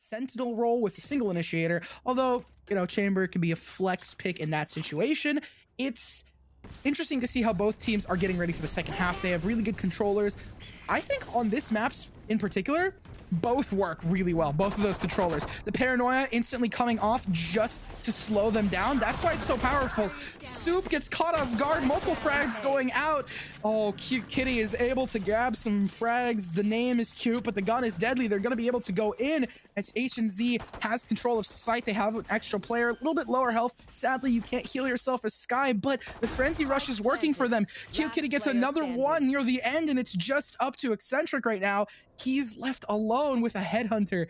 sentinel role with a single initiator. Although, you know, Chamber can be a flex pick in that situation. It's interesting to see how both teams are getting ready for the second half. They have really good controllers. I think on this maps in particular, both work really well, both of those controllers. The paranoia instantly coming off just to slow them down. That's why it's so powerful. Soup gets caught off guard, multiple frags going out. Oh, Cute Kitty is able to grab some frags. The name is cute, but the gun is deadly. They're going to be able to go in as H&Z has control of sight. They have an extra player, a little bit lower health. Sadly, you can't heal yourself as Sky, but the frenzy rush is working for them. Cute Kitty gets another one near the end, and it's just up to Eccentric right now. He's left alone with a headhunter.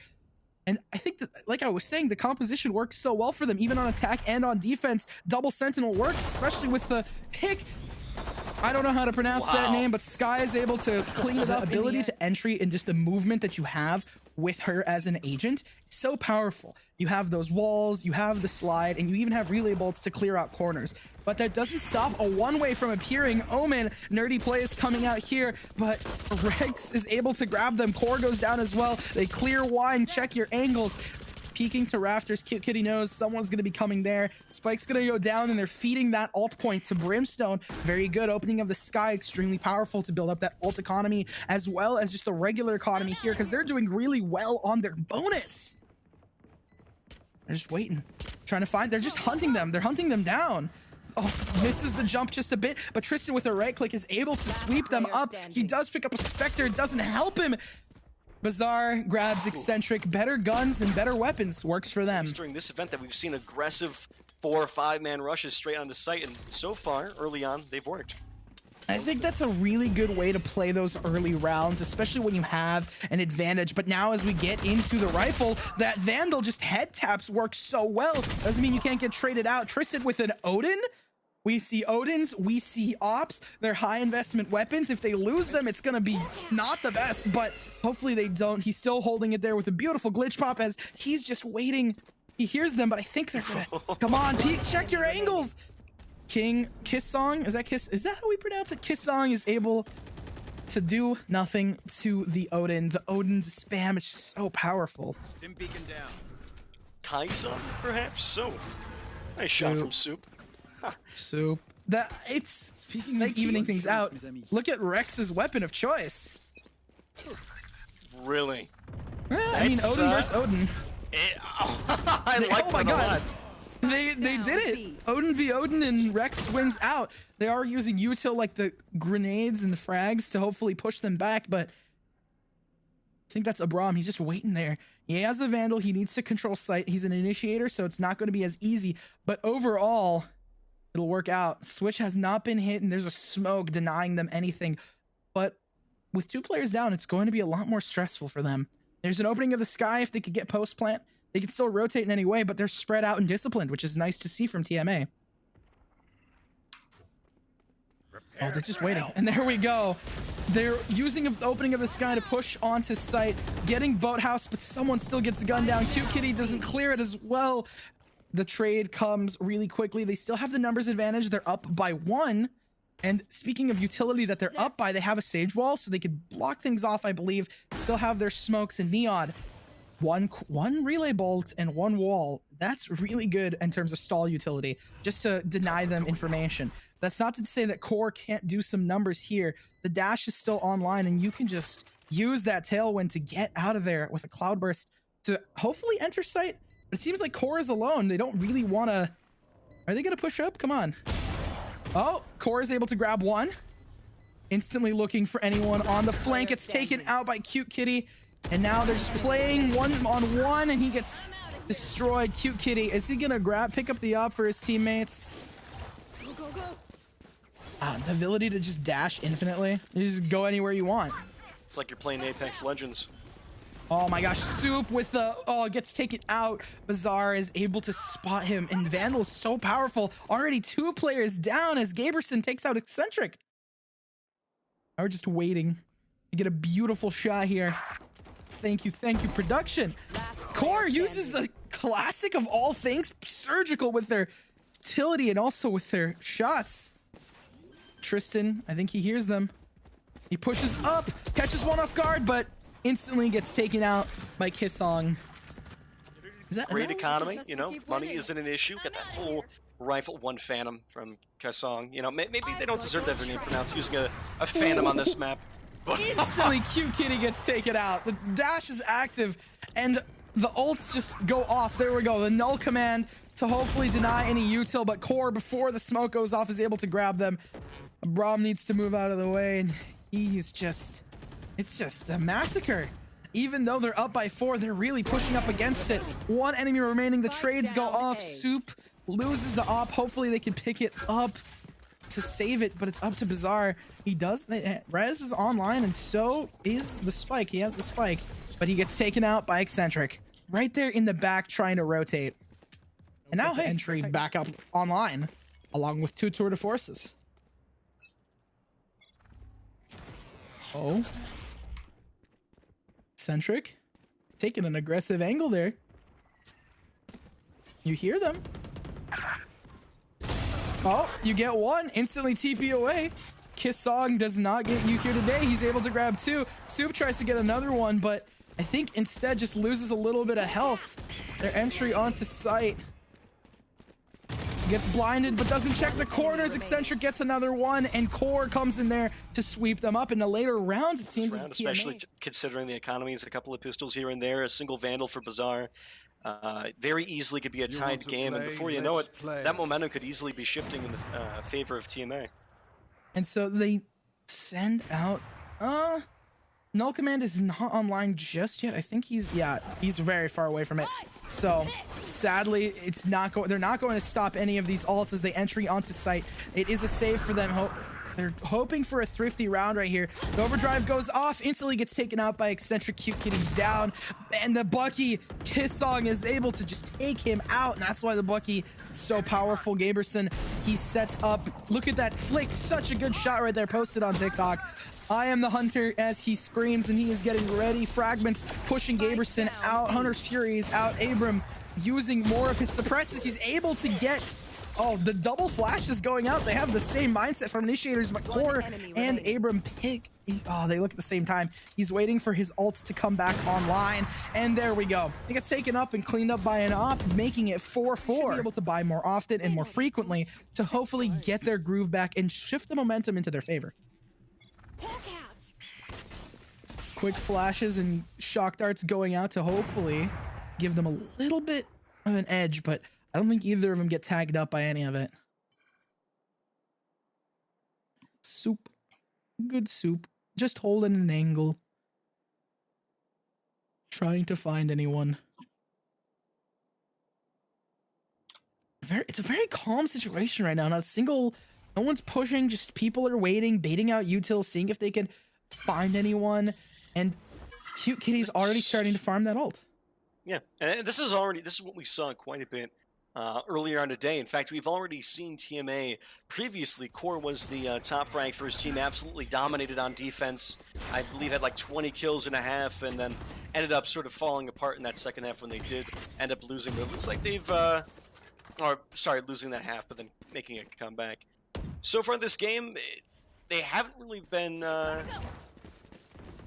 And I think that, like I was saying, the composition works so well for them, even on attack and on defense. Double Sentinel works, especially with the pick. I don't know how to pronounce that name, but Sky is able to clean it up. The ability to entry and just the movement that you have with her as an agent, so powerful. You have those walls, you have the slide, and you even have relay bolts to clear out corners. But that doesn't stop a one-way from appearing. Omen, nerdy play is coming out here, but Rex is able to grab them. Core goes down as well. They clear wine, check your angles. Peeking to rafters. Cute Kitty knows someone's going to be coming there. Spike's going to go down, and they're feeding that ult point to Brimstone. Very good opening of the sky. Extremely powerful to build up that ult economy, as well as just a regular economy here, because they're doing really well on their bonus. They're just waiting. Trying to find... They're just hunting them. They're hunting them down. Oh, misses the jump just a bit, but Tristan with a right click is able to sweep them up. He does pick up a Spectre. It doesn't help him. Bazaar grabs Eccentric. Better guns and better weapons works for them. It's during this event that we've seen aggressive 4 or 5 man rushes straight onto site, and so far, early on, they've worked. I think that's a really good way to play those early rounds, especially when you have an advantage. But now as we get into the rifle, that Vandal just head taps works so well. Doesn't mean you can't get traded out. Tristan with an Odin. We see Odins, we see Ops. They're high investment weapons. If they lose them, it's going to be not the best, but hopefully they don't. He's still holding it there with a beautiful glitch pop as he's just waiting. He hears them, but I think they're going to... Come on, Pete, check your angles. King Kiss Song, is that how we pronounce it? Kiss Song is able to do nothing to the Odin. The Odin spam is just so powerful. Stim beacon down. Kaisa, perhaps? So, nice shot from Soup. Soup. That it's like evening things out. Look at Rex's weapon of choice. Really? I mean, Odin versus Odin. I like that a lot. They did it. Odin v Odin, and Rex wins out. They are using util like the grenades and the frags to hopefully push them back, but I think that's Abram. He's just waiting there. He has the Vandal. He needs to control sight. He's an initiator, so it's not going to be as easy, but overall it'll work out. Switch has not been hit, and there's a smoke denying them anything. But with 2 players down, it's going to be a lot more stressful for them. There's an opening of the sky. If they could get post plant, they can still rotate in any way, but they're spread out and disciplined, which is nice to see from TMA. Oh, they're just waiting. And there we go. They're using the opening of the sky to push onto site, getting Boathouse, but someone still gets the gun down. Cute Kitty doesn't clear it as well. The trade comes really quickly. They still have the numbers advantage. They're up by 1. And speaking of utility that they're up by, they have a Sage Wall, so they could block things off, I believe. Still have their smokes and Neon. One relay bolt and 1 wall. That's really good in terms of stall utility, just to deny them information. That's not to say that Core can't do some numbers here. The dash is still online, and you can just use that tailwind to get out of there with a Cloudburst to hopefully enter site. But it seems like Core is alone. They don't really want to... Are they going to push up? Come on. Oh, Core is able to grab 1. Instantly looking for anyone on the flank. It's taken out by Cute Kitty. And now they're just playing 1-on-1, and he gets destroyed. Cute Kitty. Is he going to pick up the op for his teammates? The ability to just dash infinitely. You just go anywhere you want. It's like you're playing Apex Legends. Oh my gosh, Soup with the... Oh, it gets taken out. Bazaar is able to spot him, and Vandal is so powerful. Already 2 players down as Gaberson takes out Eccentric. Now we're just waiting to get a beautiful shot here. Thank you, production. Core uses a classic of all things, surgical with their utility and also with their shots. Tristan, I think he hears them. He pushes up, catches one off guard, but instantly gets taken out by Kissong. Is that Great enough? economy, you know, money isn't an issue. Got that full rifle, one Phantom from Kaesong. You know, maybe they don't deserve to have their name pronounced using a Phantom on this map. But Instantly, Cute Kitty gets taken out. The dash is active, and the ults just go off. There we go. The null command to hopefully deny any util, but Core, before the smoke goes off, is able to grab them. Braum needs to move out of the way, and he's just... It's just a massacre. Even though they're up by 4, they're really pushing up against it. One enemy remaining. The trades go off. Soup loses the op. Hopefully they can pick it up to save it, but it's up to Bazaar. He does. Rez is online, and so is the Spike. He has the Spike, but he gets taken out by Eccentric right there in the back, trying to rotate. And now entry back up online, along with 2 tour de forces. Oh. Eccentric taking an aggressive angle there. You hear them. Oh, you get one. Instantly TP away. Kaesong does not get you here today. He's able to grab 2. Soup tries to get another one, but I think instead just loses a little bit of health. Their entry onto site. Gets blinded, but doesn't check the corners. Eccentric gets another one, and Core comes in there to sweep them up in the later rounds. It seems especially considering the economies, a couple of pistols here and there, a single Vandal for Bazaar. Very easily could be a tied game, and before you know it, that momentum could easily be shifting in the favor of TMA. And so they send out... Null Command is not online just yet. I think he's very far away from it. So sadly, it's not going. They're not going to stop any of these ults as they entry onto site. It is a save for them. They're hoping for a thrifty round right here. The overdrive goes off, instantly gets taken out by Eccentric. Cute Kitty's down, and the Bucky Kaesong is able to just take him out, and that's why the Bucky is so powerful. Gaberson, he sets up. Look at that flick, such a good shot right there, posted on TikTok. I am the hunter as he screams, and he is getting ready. Fragments pushing Gaberson out. Hunter's Fury is out. Abram using more of his suppresses. He's able to get... Oh, the double flash is going out. They have the same mindset from initiators, but Core and Abram pick... Oh, they look at the same time. He's waiting for his ults to come back online, and there we go. He gets taken up and cleaned up by an op, making it 4-4. Be able to buy more often and more frequently to hopefully get their groove back and shift the momentum into their favor. Quick flashes and shock darts going out to hopefully give them a little bit of an edge, but I don't think either of them get tagged up by any of it. Soup. Good Soup. Just holding an angle. Trying to find anyone. It's a very calm situation right now. Not a single... No one's pushing, just people are waiting, baiting out util, seeing if they can find anyone. And Cute Kitty's already starting to farm that ult. Yeah, and this is what we saw quite a bit earlier on today. In fact, we've already seen TMA previously. Core was the top rank for his team, absolutely dominated on defense. I believe had like 20 kills in a half, and then ended up sort of falling apart in that second half when they did end up losing. But it looks like they've, losing that half, but then making a comeback. So far this game, they haven't really been...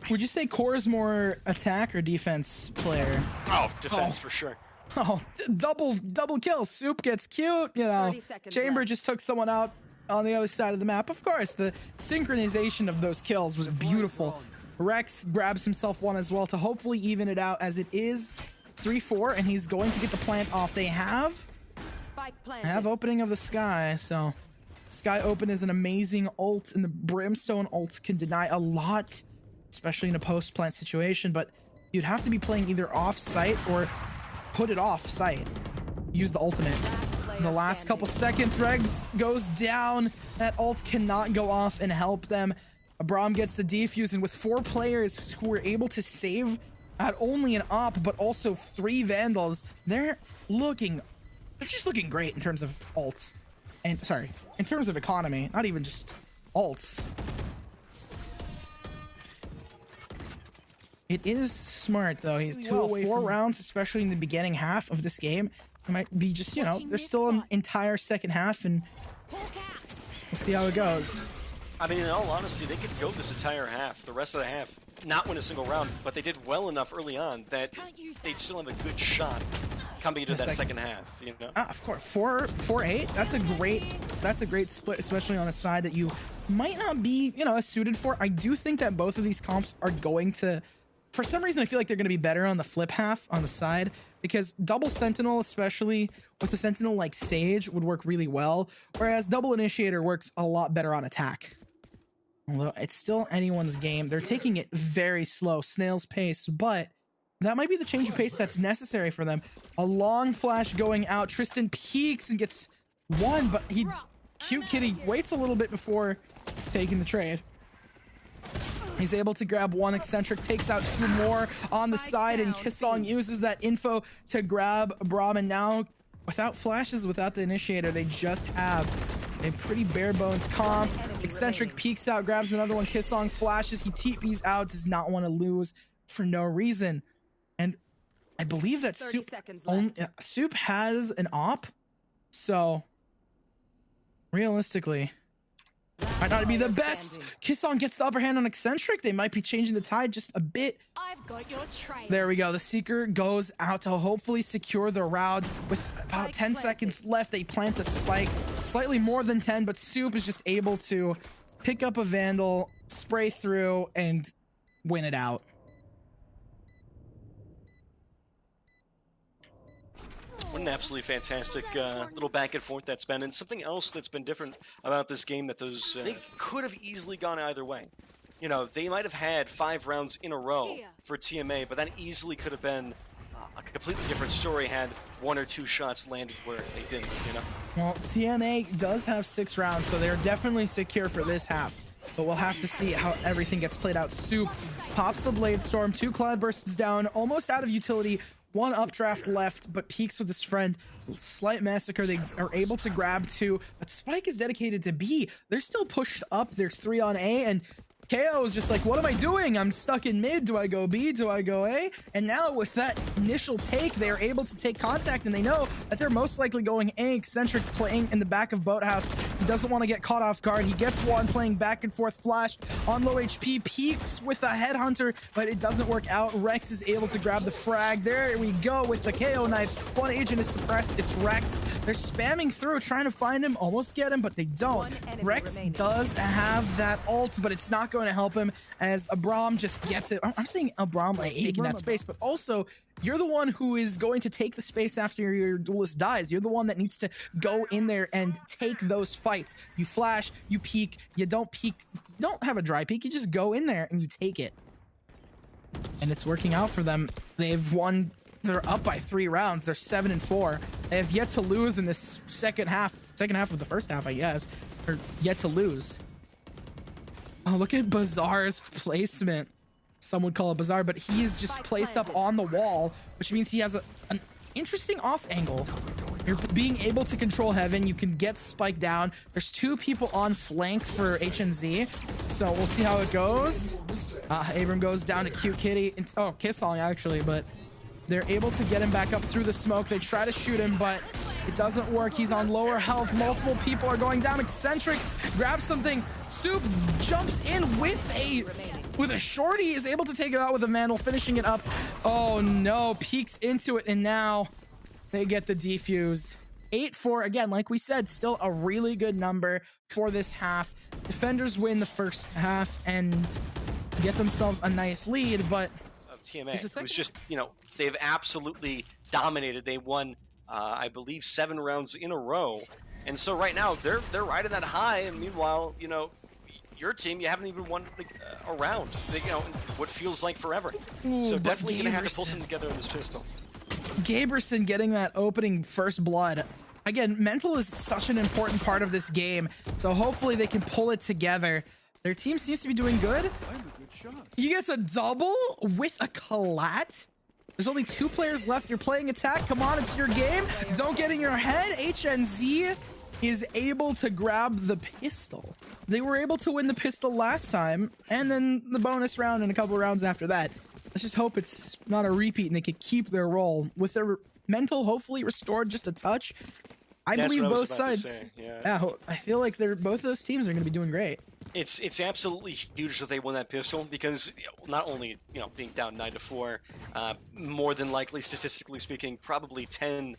Would you say Core is more attack or defense player? Oh, defense for sure. Oh, double kill. Soup gets cute, you know. Chamber just took someone out on the other side of the map. Of course, the synchronization of those kills was beautiful. Rex grabs himself one as well to hopefully even it out, as it is 3-4, and he's going to get the plant off. They have opening of the sky, so Sky Open is an amazing ult, and the Brimstone ult can deny a lot, especially in a post-plant situation, but you'd have to be playing either off-site or put it off-site. Use the ultimate. In the last couple seconds, Regs goes down. That ult cannot go off and help them. Braum gets the defuse, and with 4 players who were able to save not only an op, but also 3 Vandals, they're just looking great in terms of ults. And, sorry, in terms of economy, not even just ults. It is smart, though. He's 2 away 4 rounds, especially in the beginning half of this game. It might be just, you know, there's still an entire second half, and we'll see how it goes. I mean, in all honesty, they could go this entire half, the rest of the half, not win a single round, but they did well enough early on that they'd still have a good shot coming into that second half, you know? Of course, 4-8. That's a great split, especially on a side that you might not be, as suited for. I do think that both of these comps are going to, for some reason, I feel like they're going to be better on the flip half on the side, because double Sentinel, especially with a Sentinel like Sage, would work really well, whereas double Initiator works a lot better on attack. Although it's still anyone's game. They're taking it very slow, snail's pace, but that might be the change of pace that's necessary for them. A long flash going out. Tristan peeks and gets one, but Cute Kitty waits a little bit before taking the trade. He's able to grab one. Eccentric takes out two more on the side, and Kissong uses that info to grab Braum. And now, without flashes, without the Initiator, they just have a pretty bare bones comp. Eccentric peeks out, grabs another one. Kissong flashes. He TPs out, does not want to lose for no reason. And I believe that Soup has an op, so realistically might not be the best. Kissong gets the upper hand on Eccentric. They might be changing the tide just a bit. I've got your trail. There we go. The Seeker goes out to hopefully secure the round. With about 10 seconds left, they plant the spike. Slightly more than 10, but Soup is just able to pick up a Vandal, spray through, and win it out. What an absolutely fantastic little back and forth that's been. And something else that's been different about this game, that those they could have easily gone either way. They might have had 5 rounds in a row for TMA, but that easily could have been a completely different story had 1 or 2 shots landed where they didn't, Well, TMA does have 6 rounds, so they're definitely secure for this half. But we'll have to see how everything gets played out. Soup pops the Blade Storm, 2 Cloud Bursts down, almost out of utility. 1 updraft left, but peeks with his friend. Slight massacre. They are able to grab 2, but Spike is dedicated to B. They're still pushed up. There's 3 on A, and KO is just like, what am I doing? I'm stuck in mid. Do I go B? Do I go A? And now with that initial take, they are able to take contact, and they know that they're most likely going A. Eccentric playing in the back of Boathouse. He doesn't want to get caught off guard. He gets one, playing back and forth flash on low HP. Peeks with a headhunter, but it doesn't work out. Rex is able to grab the frag. There we go with the KO knife. One agent is suppressed. It's Rex. They're spamming through, trying to find him, almost get him, but they don't. Rex does have that ult, but it's not going to help him as Abram just gets it. I'm saying Abram like taking that space, but also you're the one who is going to take the space after your duelist dies. You're the one that needs to go in there and take those fights. You flash, you peek, you don't peek, you don't have a dry peek, you just go in there and you take it. And it's working out for them. They've won. They're up by 3 rounds. They're 7-4. They have yet to lose in this second half of the first half, I guess, or yet to lose. Oh, look at Bazaar's placement. Some would call it bizarre, but he is just placed up on the wall, which means he has an interesting off angle. You're being able to control Heaven. You can get Spike down. There's 2 people on flank for HNZ, so we'll see how it goes. Abram goes down to Cute Kitty. Oh, Kissong actually, but they're able to get him back up through the smoke. They try to shoot him, but it doesn't work. He's on lower health. Multiple people are going down. Eccentric grabs something. Soup jumps in with a shorty, is able to take it out with a Vandal, finishing it up. Oh no, peeks into it, and now they get the defuse. 8-4, again, like we said, still a really good number for this half. Defenders win the first half and get themselves a nice lead, but of TMA, it was just, they've absolutely dominated. They won, I believe, 7 rounds in a row. And so right now, they're riding that high, and meanwhile, your team, you haven't even won a round, what feels like forever. Ooh, so definitely going to have to pull something together in this pistol. Gaberson getting that opening first blood. Again, mental is such an important part of this game, so hopefully they can pull it together. Their team seems to be doing good. He gets a double with a collat. There's only 2 players left. You're playing attack. Come on, it's your game. Don't get in your head. HNZ is able to grab the pistol. They were able to win the pistol last time, and then the bonus round and a couple rounds after that. Let's just hope it's not a repeat and they could keep their role with their mental hopefully restored just a touch. I believe both sides. Yeah, I feel like both of those teams are going to be doing great. It's absolutely huge that they won that pistol because not only being down 9-4, more than likely, statistically speaking, probably 10-4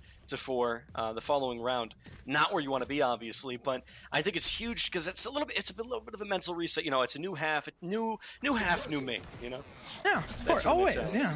the following round. Not where you want to be, obviously, but I think it's huge because it's a little bit of a mental reset. It's a new half, new half, new me. Yeah, of course, always, yeah.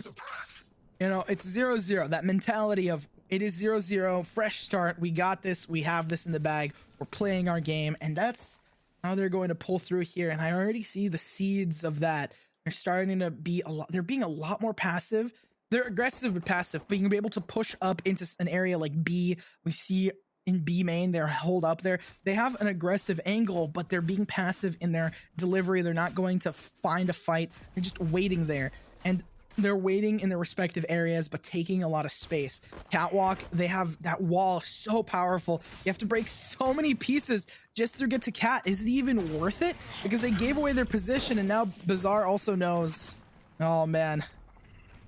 It's 0-0. That mentality of it is 0-0, fresh start. We got this. We have this in the bag. We're playing our game, and that's how they're going to pull through here. And I already see the seeds of that. They're starting to be they're being a lot more passive. They're aggressive but passive, being able to push up into an area like B. We see in B main, they're hold up there. They have an aggressive angle, but they're being passive in their delivery. They're not going to find a fight. They're just waiting there. And they're waiting in their respective areas, but taking a lot of space. Catwalk, they have that wall so powerful. You have to break so many pieces just to get to Cat. Is it even worth it? Because they gave away their position, and now Bazaar also knows. Oh, man.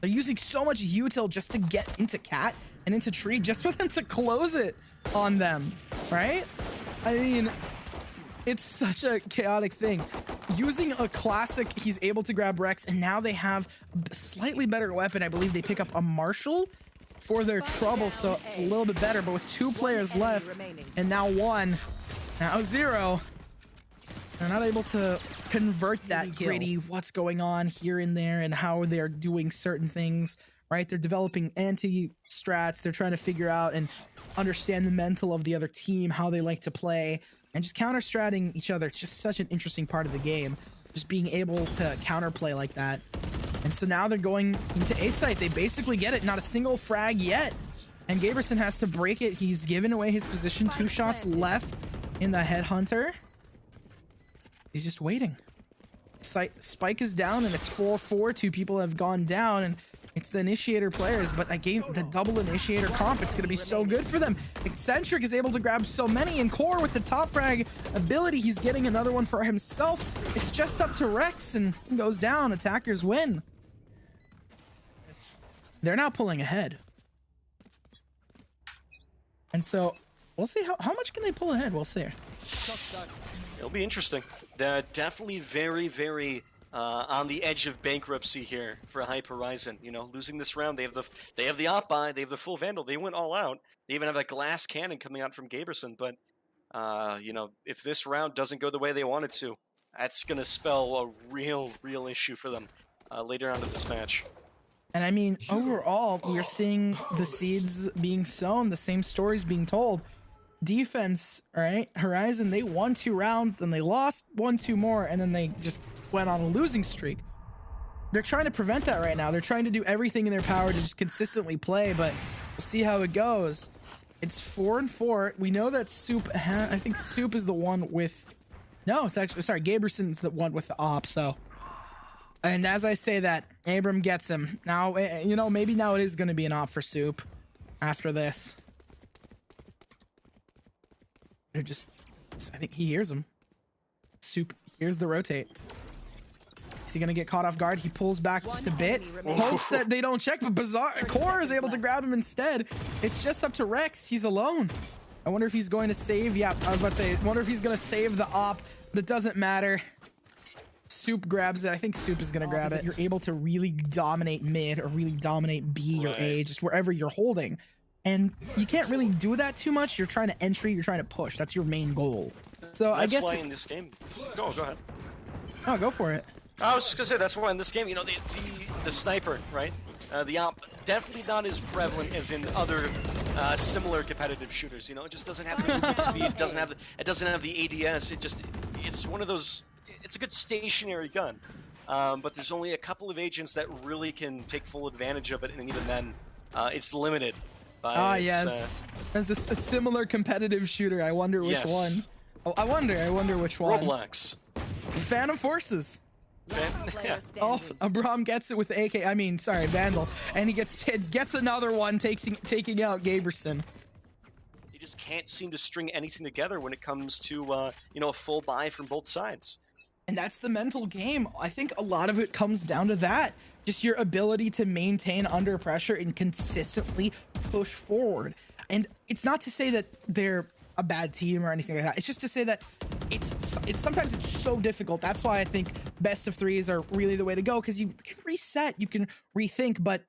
They're using so much util just to get into Cat and into Tree, just for them to close it on them, right? I mean, it's such a chaotic thing. Using a classic, he's able to grab Rex, and now they have a slightly better weapon. I believe they pick up a Marshall for their trouble, so it's a little bit better. But with 2 players left, and now 1, now 0, they're not able to convert that gritty what's going on here and there and how they're doing certain things, right? They're developing anti-strats. They're trying to figure out and understand the mental of the other team, how they like to play, and just counter-stratting each other. It's just such an interesting part of the game, just being able to counterplay like that. And so now they're going into A site. They basically get it. Not a single frag yet. And Gaberson has to break it. He's given away his position. 2 shots left in the headhunter. He's just waiting. Spike is down, and it's 4-4. 2 people have gone down, and it's the initiator players, but the double initiator comp, it's going to be so good for them. Eccentric is able to grab so many, and Core with the top frag ability, he's getting another one for himself. It's just up to Rex, and he goes down. Attackers win. They're now pulling ahead. And so we'll see how much can they pull ahead. We'll see. It'll be interesting. They're definitely very, very on the edge of bankruptcy here for Hype Horizen. Losing this round, they have the op buy, they have the full Vandal, they went all out. They even have a glass cannon coming out from Gaberson. But if this round doesn't go the way they wanted to, that's gonna spell a real issue for them later on in this match. And I mean, overall, we're seeing the seeds being sown, the same stories being told. Defense, right? Horizen, they won 2 rounds, then they lost 1-2 more, and then they just went on a losing streak. They're trying to prevent that right now. They're trying to do everything in their power to just consistently play, but we'll see how it goes. It's 4-4. We know that Soup, I think Soup is the one with... No, it's actually... Sorry, Gaberson's the one with the op, so... And as I say that, Abram gets him. Now, maybe now it is going to be an op for Soup after this. They're just... I think he hears him. Soup hears the rotate. Is he gonna get caught off guard? He pulls back just a bit, hopes that they don't check, but Bazaar Core is able to grab him instead. It's just up to Rex. He's alone. I wonder if he's going to save. Yeah, I was about to say, I wonder if he's gonna save the op, but it doesn't matter. Soup grabs it. I think Soup is gonna grab it. You're able to really dominate mid or really dominate B or A, just wherever you're holding. And you can't really do that too much. You're trying to entry, you're trying to push. That's your main goal. So that's I guess why in this game, go ahead. Oh, go for it. I was just gonna say that's why in this game, the sniper, right? The op definitely not as prevalent as in other similar competitive shooters. It just doesn't have the movement speed. It doesn't have the ADS. It's one of those. It's a good stationary gun, but there's only a couple of agents that really can take full advantage of it, and even then, it's limited. Yes. As a similar competitive shooter. I wonder which one. Oh, I wonder which one. Roblox. Phantom Forces. Oh, Abram gets it with the AK. I mean, sorry, Vandal, and he gets another one, taking out Gaberson. You just can't seem to string anything together when it comes to a full buy from both sides. And that's the mental game. I think a lot of it comes down to that. Just your ability to maintain under pressure and consistently push forward. And it's not to say that they're a bad team or anything like that. It's just to say that it's sometimes it's so difficult. That's why I think best of threes are really the way to go, because you can reset, you can rethink, but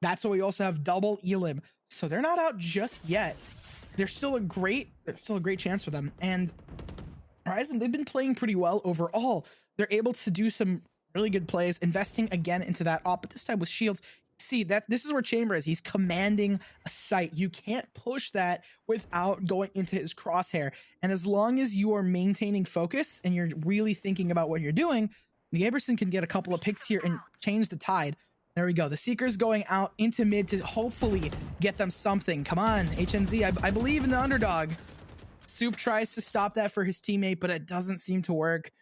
that's why we also have double elim. So they're not out just yet. There's still a great chance for them. And Horizen, they've been playing pretty well overall. They're able to do some really good plays, investing again into that op, but this time with shields. See that this is where Chamber is. He's commanding a site. You can't push that without going into his crosshair. And as long as you are maintaining focus and you're really thinking about what you're doing, Gaberson can get a couple of picks here and change the tide. There we go. The Seeker's going out into mid to hopefully get them something. Come on, HNZ. I believe in the underdog. Soup tries to stop that for his teammate, but it doesn't seem to work.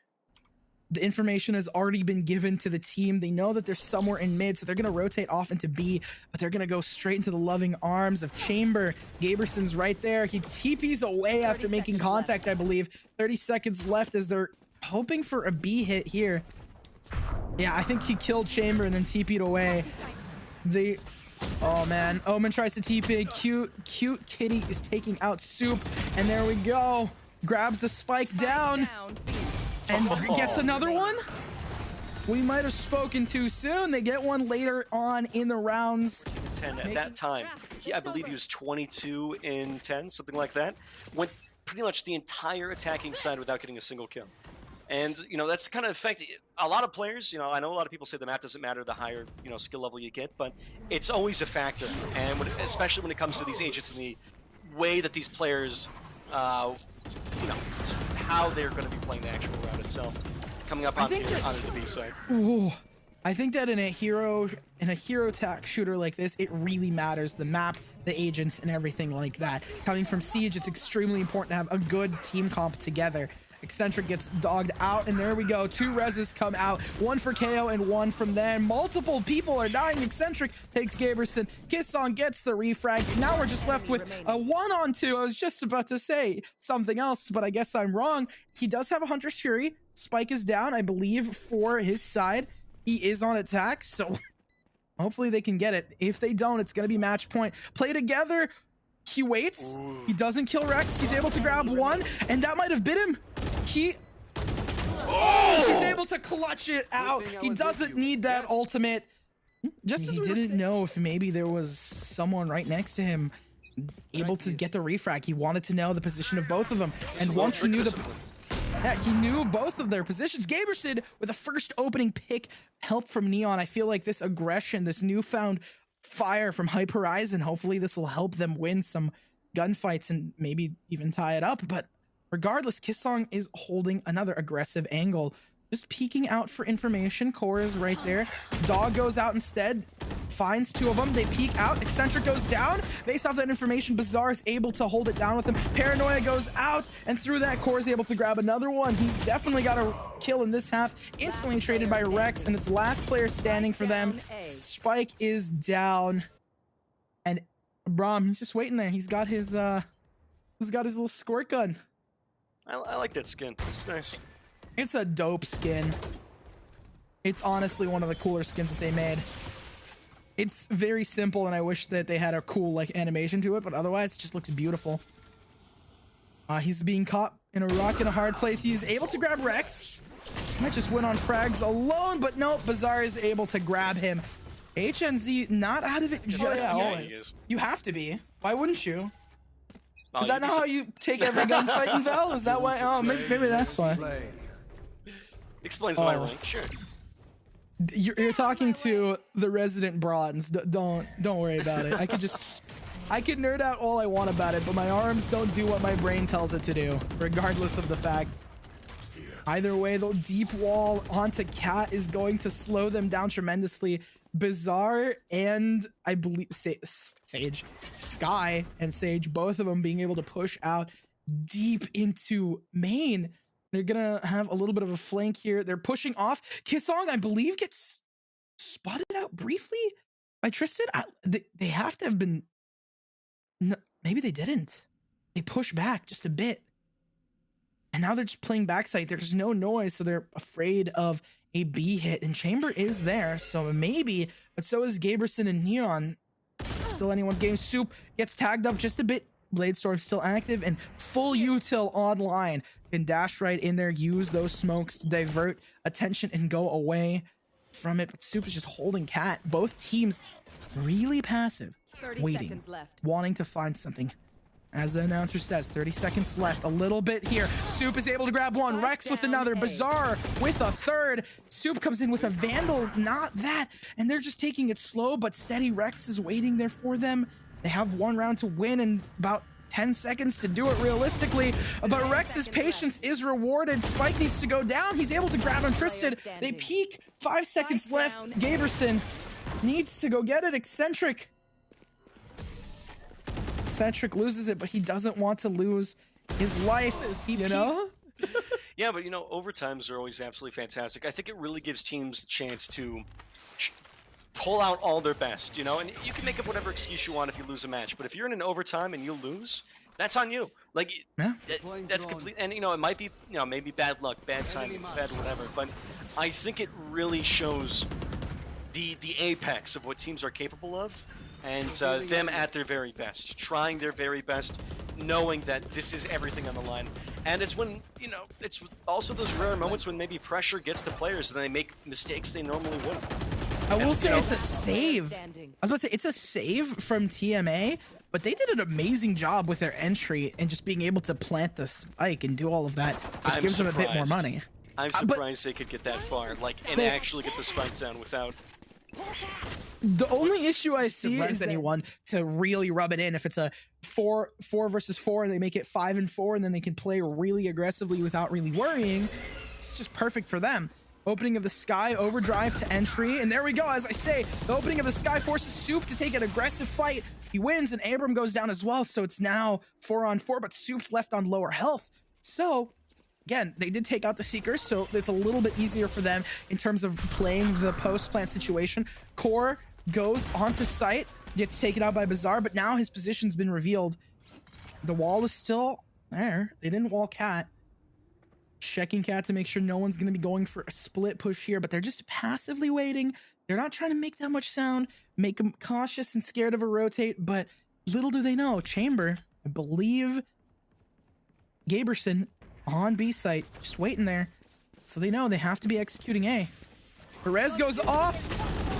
The information has already been given to the team. They know that they're somewhere in mid, so they're going to rotate off into B, but they're going to go straight into the loving arms of Chamber. Gaberson's right there. He TPs away after making contact, I believe. 30 seconds left as they're hoping for a B hit here. Yeah, I think he killed Chamber and then TP'd away. Oh man, Omen tries to TP. Cute Kitty is taking out Soup, and there we go. Grabs the spike down. And gets another one. We might have spoken too soon. They get one later on in the rounds. 10 at that time. I believe he was 22 in 10, something like that. Went pretty much the entire attacking side without getting a single kill. And, you know, that's kind of affected a lot of players. You know, I know a lot of people say the map doesn't matter the higher, you know, skill level you get, but it's always a factor. And especially when it comes to these agents and the way that these players, you know, how they're going to be playing the actual round itself, coming up on the B side. Ooh, I think that in a hero attack shooter like this, it really matters, the map, the agents, and everything like that. Coming from Siege, it's extremely important to have a good team comp together. Eccentric gets dogged out, and there we go. 2 reses come out, 1 for KO and 1 from them. Multiple people are dying. Eccentric takes Gaberson. Kissong gets the refrag. Now we're just left with a 1-on-2. I was just about to say something else, but I guess I'm wrong. He does have a Hunter's Fury. Spike is down, I believe, for his side. He is on attack, so hopefully they can get it. If they don't, it's going to be match point. Play together. He waits. Ooh. He doesn't kill Rex. He's able to grab 1, and that might have bit him. He's able to clutch it out. He doesn't need that ultimate. Just as he didn't know if maybe there was someone right next to him able to get the refrag. He wanted to know the position of both of them, and once he knew he knew both of their positions. Gaberson with a first opening pick, help from Neon. I feel like this aggression, this newfound fire from Hype Horizen, hopefully this will help them win some gunfights and maybe even tie it up. But regardless, Kissong is holding another aggressive angle, just peeking out for information. Core is right there. Dog goes out instead, finds 2 of them. They peek out. Eccentric goes down. Based off that information, Bazaar is able to hold it down with him. Paranoia goes out, and through that, Core is able to grab another one. He's definitely got a kill in this half. Instantly traded by Rex, and it's last player standing for them. Spike is down, and Braum, he's just waiting there. He's got his little squirt gun. I like that skin. It's nice. It's a dope skin. It's honestly one of the cooler skins that they made. It's very simple, and I wish that they had a cool like animation to it, but otherwise it just looks beautiful. He's being caught in a rock in a hard place. He's able to grab Rex. Might just win on frags alone, but no, Bazaar is able to grab him. HNZ not out of it just yet. You have to be. Why wouldn't you? Is that not how you take every gunfight in Val? Is that why? Oh, maybe that's why. Explains my rank. Sure. You're talking to the resident bronze. Don't worry about it. I could nerd out all I want about it, but my arms don't do what my brain tells it to do, regardless of the fact. Either way, though, deep wall onto Cat is going to slow them down tremendously. Bazaar and I believe Sage, Sky and Sage, both of them being able to push out deep into main. They're gonna have a little bit of a flank here. They're pushing off. Kissong, I believe, gets spotted out briefly by Tristan. They have to have been. No, maybe they didn't. They push back just a bit. And now they're just playing backside. There's no noise, so they're afraid of a B hit. And Chamber is there, so maybe. But so is Gaberson and Neon. Still anyone's game. Soup gets tagged up just a bit. Bladestorm still active and full util online. can dash right in there, use those smokes to divert attention and go away from it. But Soup is just holding Cat. Both teams really passive, 30 waiting, seconds left. wanting to find something. As the announcer says, 30 seconds left, a little bit here. Soup is able to grab one, Spike Rex with down another, A. Bazaar with a third. Soup comes in with a Vandal, not that. And they're just taking it slow but steady. Rex is waiting there for them. They have one round to win and about 10 seconds to do it realistically, but Rex's patience is rewarded. Spike needs to go down. He's able to grab on Tristan. They peek, 5 seconds left. Gaberson needs to go get it. Eccentric loses it, but he doesn't want to lose his life, you know? Yeah, but you know, overtimes are always absolutely fantastic. I think it really gives teams a chance to pull out all their best, you know? And you can make up whatever excuse you want if you lose a match, but if you're in an overtime and you lose, that's on you. Like, Yeah. that's complete. And, you know, it might be, you know, maybe bad luck, bad timing, bad whatever, but I think it really shows the apex of what teams are capable of, and them at their very best, trying their very best, knowing that this is everything on the line. And it's when, you know, it's also those rare moments when maybe pressure gets to players and they make mistakes they normally wouldn't. I will say you know, it's a save. I was about to say it's a save from TMA, but they did an amazing job with their entry and just being able to plant the spike and do all of that, which gives them a bit more money. I'm surprised they could get that far, like, and actually get the spike down without. The only issue I see is anyone to really rub it in. If it's a 4 versus 4 and they make it 5 and 4, and then they can play really aggressively without really worrying, it's just perfect for them. Opening of the sky, overdrive to entry, and there we go. As I say, the opening of the sky forces Soup to take an aggressive fight. He wins, and Abram goes down as well, so it's now 4-on-4, but Soup's left on lower health. So again, they did take out the Seekers, so it's a little bit easier for them in terms of playing the post-plant situation. Core goes onto site, gets taken out by Bazaar, but now his position's been revealed. The wall is still there. They didn't wall Cat. Checking Cat to make sure no one's going to be going for a split push here, but they're just passively waiting. They're not trying to make that much sound, make them cautious and scared of a rotate, but little do they know, Chamber, I believe Gaberson on B site, just waiting there. So they know they have to be executing A. Perez goes off.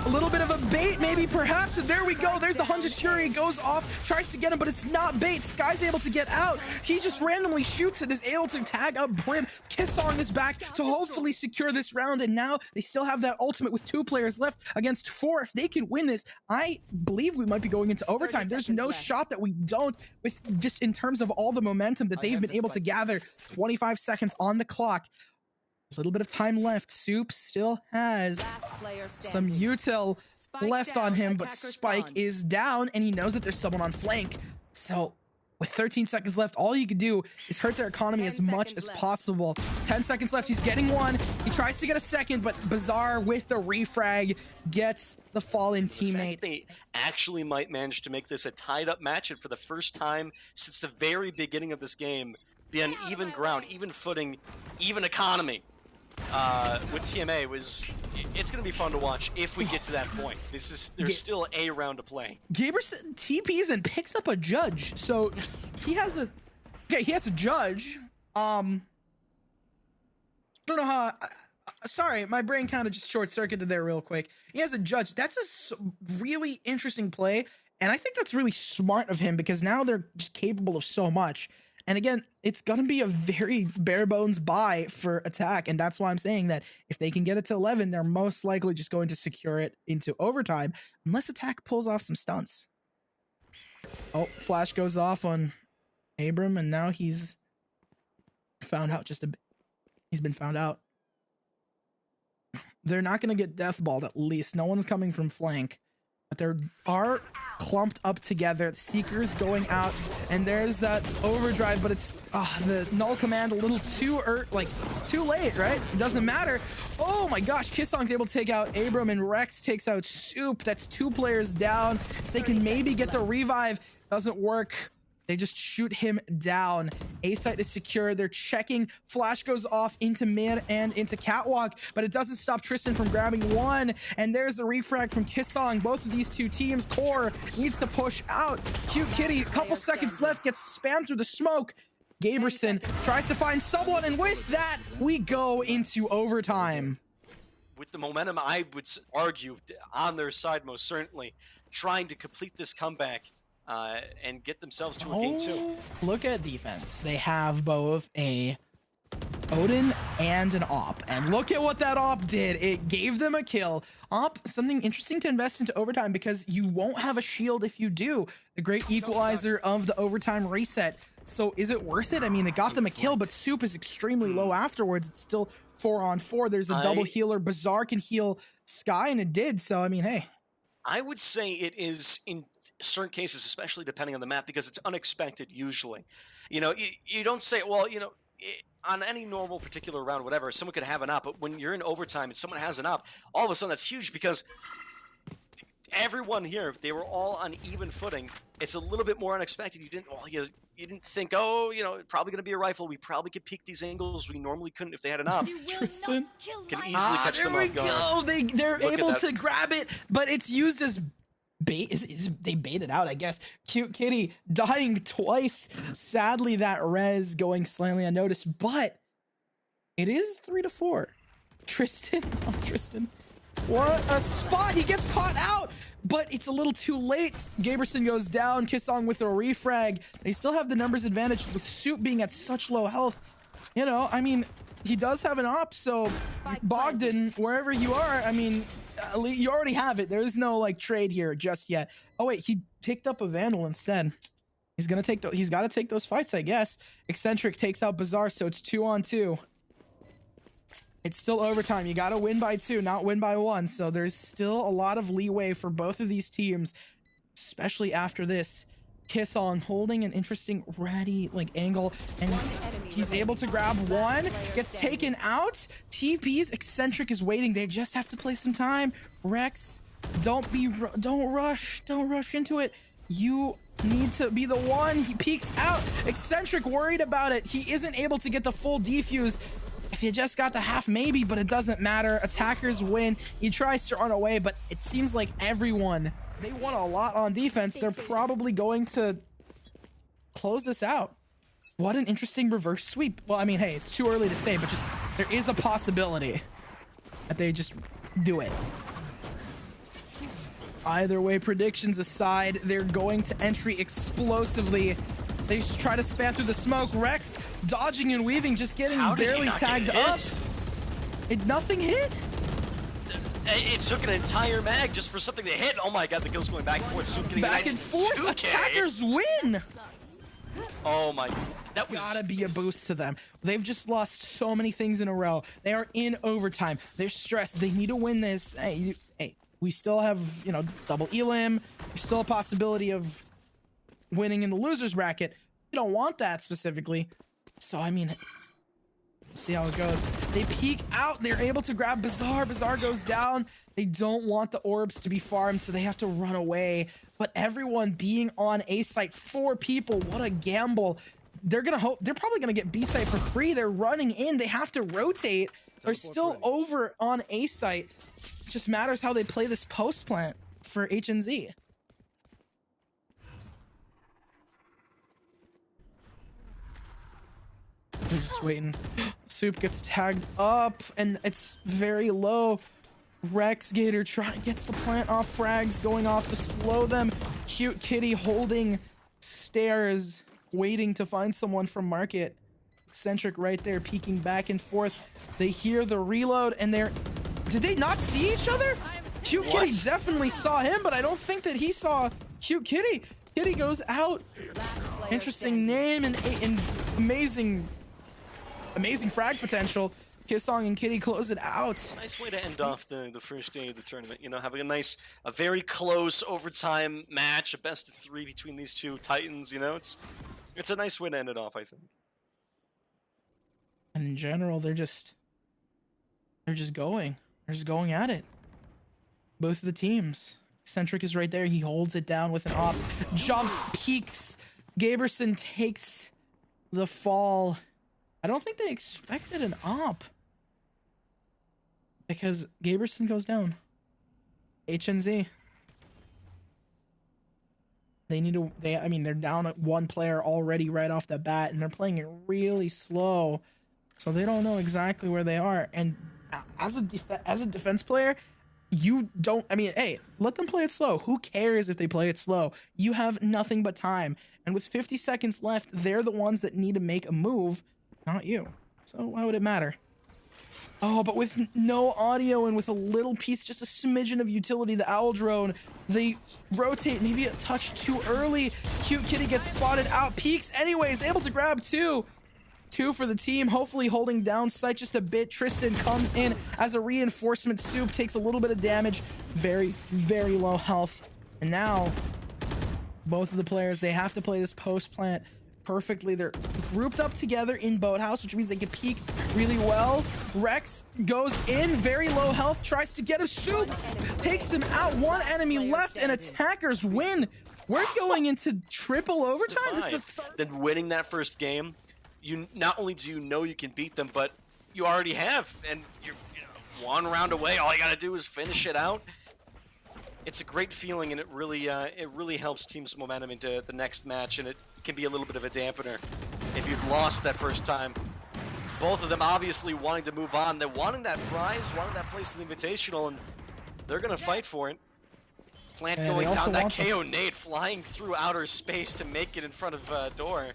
A little bit of a bait, maybe, perhaps. And there we go. There's the Hunter's Fury. Goes off, tries to get him, but it's not bait. Sky's able to get out. He just randomly shoots and is able to tag up Brim. Kissong is back to hopefully secure this round. And now they still have that ultimate with 2 players left against 4. If they can win this, I believe we might be going into overtime. There's no shot that we don't, with just in terms of all the momentum that they've been able to gather. 25 seconds on the clock. A little bit of time left. Soup still has some util left on him, but Spike is down, and he knows that there's someone on flank. So with 13 seconds left, all you can do is hurt their economy as much as possible. 10 seconds left. He's getting one. He tries to get a second, but Bazaar with the refrag gets the fallen teammate. They actually might manage to make this a tied-up match, and for the first time since the very beginning of this game, be on even ground, even footing, even economy. With TMA it's going to be fun to watch if we get to that point. There's still a round to play. Gaberson TPs and picks up a judge, so he has a judge. I don't know how. Sorry, my brain kind of just short-circuited there real quick. He has a judge. That's a really interesting play, and I think that's really smart of him because now they're just capable of so much. And again, it's going to be a very bare bones buy for attack. And that's why I'm saying that if they can get it to 11, they're most likely just going to secure it into overtime, unless attack pulls off some stunts. Oh, flash goes off on Abram, and now he's found out he's been found out. They're not going to get deathballed, at least. No one's coming from flank. But they are clumped up together. The Seekers going out, and there's that overdrive, but it's the null command a little too late, right? It doesn't matter. Oh my gosh, Kissong's able to take out Abram, and Rex takes out Soup. That's 2 players down. If they can maybe get the revive, doesn't work. They just shoot him down. A site is secure. They're checking. Flash goes off into mid and into catwalk, but it doesn't stop Tristan from grabbing one. And there's the refrag from Kissong. Both of these 2 teams, Core needs to push out. Cute Kitty, a couple seconds left, gets spammed through the smoke. Gaberson tries to find someone, and with that, we go into overtime. With the momentum, I would argue, on their side, most certainly, trying to complete this comeback and get themselves to a game 2. Look at defense. They have both a Odin and an op, and look at what that op did. It gave them a kill. Op, something interesting to invest into overtime, because you won't have a shield if you do. The great equalizer of the overtime reset. So is it worth it? I mean, it got them a kill, but Soup is extremely low afterwards. It's still 4-on-4. There's a double healer. Bazaar can heal Sky, and it did. So I mean, hey, I would say it is in certain cases, especially depending on the map, because it's unexpected usually. You know, you don't say, well, you know, on any normal particular round, whatever, someone could have an op, but when you're in overtime and someone has an op, all of a sudden that's huge, because everyone here, they were all on even footing. It's a little bit more unexpected. You didn't think, oh, you know, probably going to be a rifle. We probably could peek these angles we normally couldn't if they had an op. Tristan can easily catch them off guard. They're able to grab it, but it's used as bait. They baited out, I guess. Cute Kitty dying twice. Sadly, that res going slightly unnoticed, but it is 3-4. Tristan, oh, Tristan, what a spot. He gets caught out, but it's a little too late. Gaberson goes down. Kissong with a refrag. They still have the numbers advantage with Soup being at such low health. You know, I mean, he does have an op, so Bogdan, wherever you are, I mean, you already have it. There is no like trade here just yet. Oh wait, he picked up a Vandal instead. He's got to take those fights, I guess. Eccentric takes out Bazaar, so it's 2-on-2. It's still overtime. You got to win by 2, not win by 1. So there's still a lot of leeway for both of these teams, especially after this. Kissong holding an interesting ready like angle, and he's able to grab one, gets taken out. TP's Eccentric is waiting. They just have to play some time. Rex, don't rush into it. You need to be the one. He peeks out. Eccentric worried about it. He isn't able to get the full defuse. If he just got the half, maybe, but it doesn't matter. Attackers win. He tries to run away, but it seems like everyone, they won a lot on defense. They're probably going to close this out. What an interesting reverse sweep. Well, I mean, hey, it's too early to say, but just there is a possibility that they just do it. Either way, predictions aside, they're going to entry explosively. They just try to spam through the smoke. Rex dodging and weaving, just getting barely tagged up. Nothing hit. It took an entire mag just for something to hit. Oh my god, the kill's going back and forth. Soup getting back and forth. 2K. Attackers win. Oh my, that was gotta be a boost to them. They've just lost so many things in a row. They are in overtime. They're stressed. They need to win this. Hey, we still have, you know, double elim. There's still a possibility of winning in the losers bracket. You don't want that specifically. So I mean, see how it goes. They peek out. They're able to grab Bazaar. Bazaar goes down. They don't want the orbs to be farmed, so they have to run away. But everyone being on A site, 4 people, what a gamble. They're probably gonna get B site for free. They're running in. They have to rotate. They're still over on A site. It just matters how they play this post plant for HNZ. They're just waiting. Soup gets tagged up, and it's very low. Rex Gator gets the plant off. Frags going off to slow them. Cute Kitty holding stairs, waiting to find someone from market. Eccentric right there, peeking back and forth. They hear the reload, and did they not see each other? Cute Kitty definitely saw him, but I don't think that he saw Cute Kitty. Kitty goes out. Interesting name and amazing frag potential. Kissong and Kitty close it out. Nice way to end off the first day of the tournament. You know, having a very close overtime match, a best of 3 between these two titans. You know, it's a nice way to end it off, I think. And in general, they're just going. They're just going at it. Both of the teams. Eccentric is right there. He holds it down with an op. Jumps, peaks. Gaberson takes the fall. I don't think they expected an op, because Gaberson goes down. HNZ. They need to. I mean, they're down at one player already right off the bat, and they're playing it really slow, so they don't know exactly where they are. And as a defense player, you don't. I mean, hey, let them play it slow. Who cares if they play it slow? You have nothing but time, and with 50 seconds left, they're the ones that need to make a move, not you. So why would it matter? Oh, but with no audio and with a little piece, just a smidgen of utility, the Owl Drone, they rotate, maybe a touch too early. Cute Kitty gets spotted out, peeks anyways, able to grab two. Two for the team, hopefully holding down sight just a bit. Tristan comes in as a reinforcement. Soup takes a little bit of damage, very, very low health. And now, both of the players, they have to play this post plant perfectly. They're grouped up together in Boathouse, which means they can peek really well. Rex goes in, very low health, tries to get a Soup, takes him out. One enemy left, and attackers win. We're going into triple overtime. This is the third. Then winning that first game, you not only do you know you can beat them, but you already have, and you're one round away. All you gotta do is finish it out. It's a great feeling, and it really helps teams' momentum into the next match, and it can be a little bit of a dampener if you've lost that first time. Both of them obviously wanting to move on. They're wanting that prize, wanting that place in the Invitational, and they're going to fight for it. Plant going down, that KO nade flying through outer space to make it in front of door.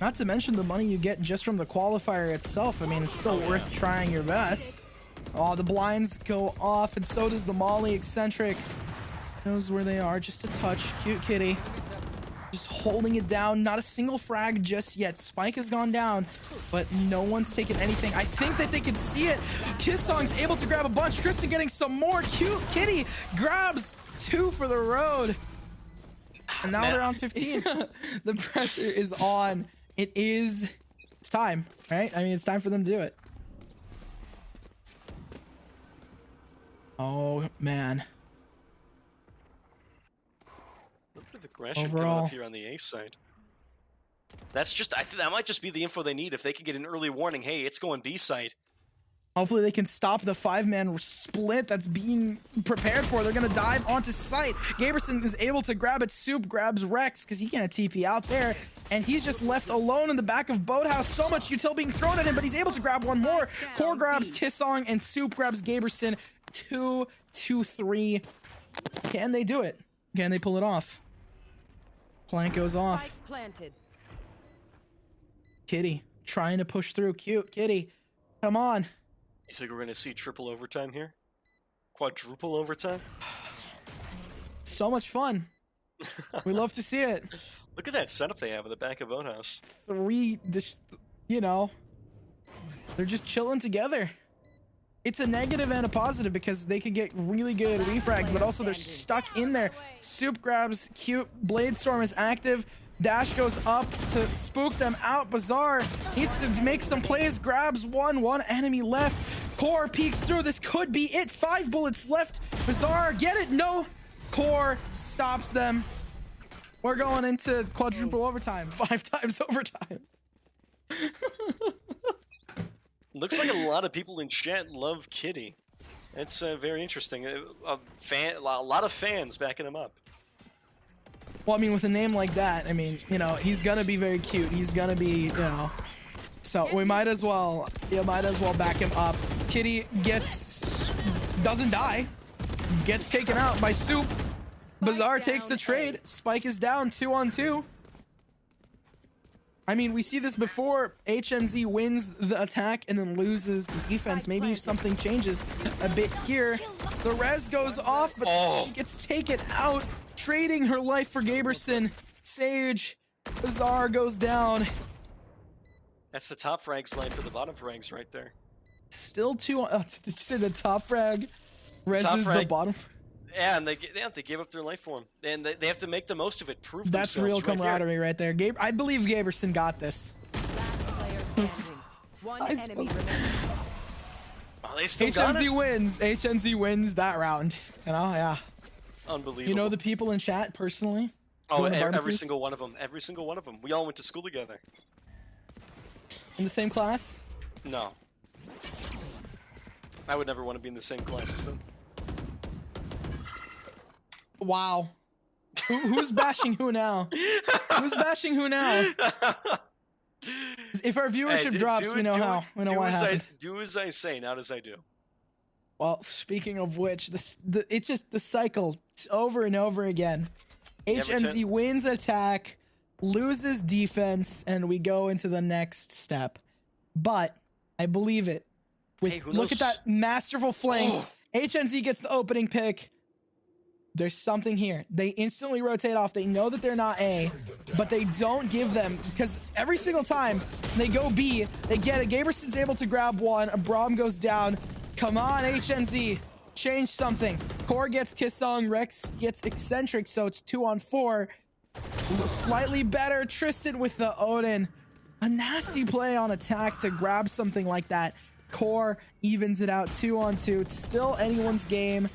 Not to mention the money you get just from the qualifier itself. I mean, it's still worth trying your best. Oh, the blinds go off, and so does the Molly. Eccentric knows where they are, just a touch. Cute Kitty just holding it down. Not a single frag just yet. Spike has gone down, but no one's taken anything. I think that they can see it. Kiss Song's able to grab a bunch. Tristan getting some more. Cute Kitty grabs two for the road. And now they're on 15. The pressure is on. It's time, right? I mean, it's time for them to do it. Oh, man. A bit of aggression coming up here on the ace side. That's just, I think that might just be the info they need. If they can get an early warning, hey, it's going B side. Hopefully they can stop the 5-man split that's being prepared for. They're going to dive onto site. Gaberson is able to grab it. Soup grabs Rex because he can't TP out there. And he's just left alone in the back of Boathouse. So much util being thrown at him, but he's able to grab one more. Core grabs Kissong and Soup grabs Gaberson. 2-2-3. Can they do it? Can they pull it off? Plant goes off. Kitty trying to push through. Cute Kitty. Come on. You think we're going to see triple overtime here? Quadruple overtime? So much fun. We love to see it. Look at that setup they have in the back of Boathouse. You know, they're just chilling together. It's a negative and a positive because they can get really good refrags, but also they're stuck in there. Soup grabs Cute. Bladestorm is active. Dash goes up to spook them out. Bazaar needs to make some plays. Grabs one enemy left. Core peeks through. This could be it. 5 bullets left. Bazaar, get it? No. Core stops them. We're going into quadruple overtime. 5 times overtime. Looks like a lot of people in chat love Kitty. It's very interesting. A lot of fans backing him up. Well, I mean, with a name like that, I mean, you know, he's gonna be very cute. He's gonna be, you know, so we might as well back him up. Kitty doesn't die, gets taken out by Soup. Bazaar takes the trade. Spike is down 2-on-2. I mean, we see this before. HNZ wins the attack and then loses the defense. Maybe if something changes a bit here. The res goes off, but she gets taken out. Trading her life for Gaberson. Sage. Bazaar goes down. That's the top frags line for the bottom frags right there. Still did you say the top frag reses the bottom? Yeah, and they gave up their life for him. And they have to make the most of it. Prove that's themselves real camaraderie right there. I believe Gaberson got this. One enemy remaining. Oh, they still got it. HNZ wins that round. You know, yeah. Unbelievable. You know the people in chat personally? Oh, every single one of them. Every single one of them. We all went to school together. In the same class? No. I would never want to be in the same class as them. Wow. Who's bashing who now? Who's bashing who now? If our viewership drops, we know how. We know what happened. Do as I say, not as I do. Well, speaking of which, it's just the cycle over and over again. HNZ wins attack, loses defense, and we go into the next step. But I believe it. Look at that masterful flank. Oh. HNZ gets the opening pick. There's something here. They instantly rotate off. They know that they're not A, but they don't give them, because every single time they go B, they get it. Gaberson's able to grab one. Abram goes down. Come on, HNZ. Change something. Core gets Kissong. Rex gets Eccentric, so it's 2-on-4. Slightly better. Tristan with the Odin. A nasty play on attack to grab something like that. Core evens it out 2-on-2. It's still anyone's game.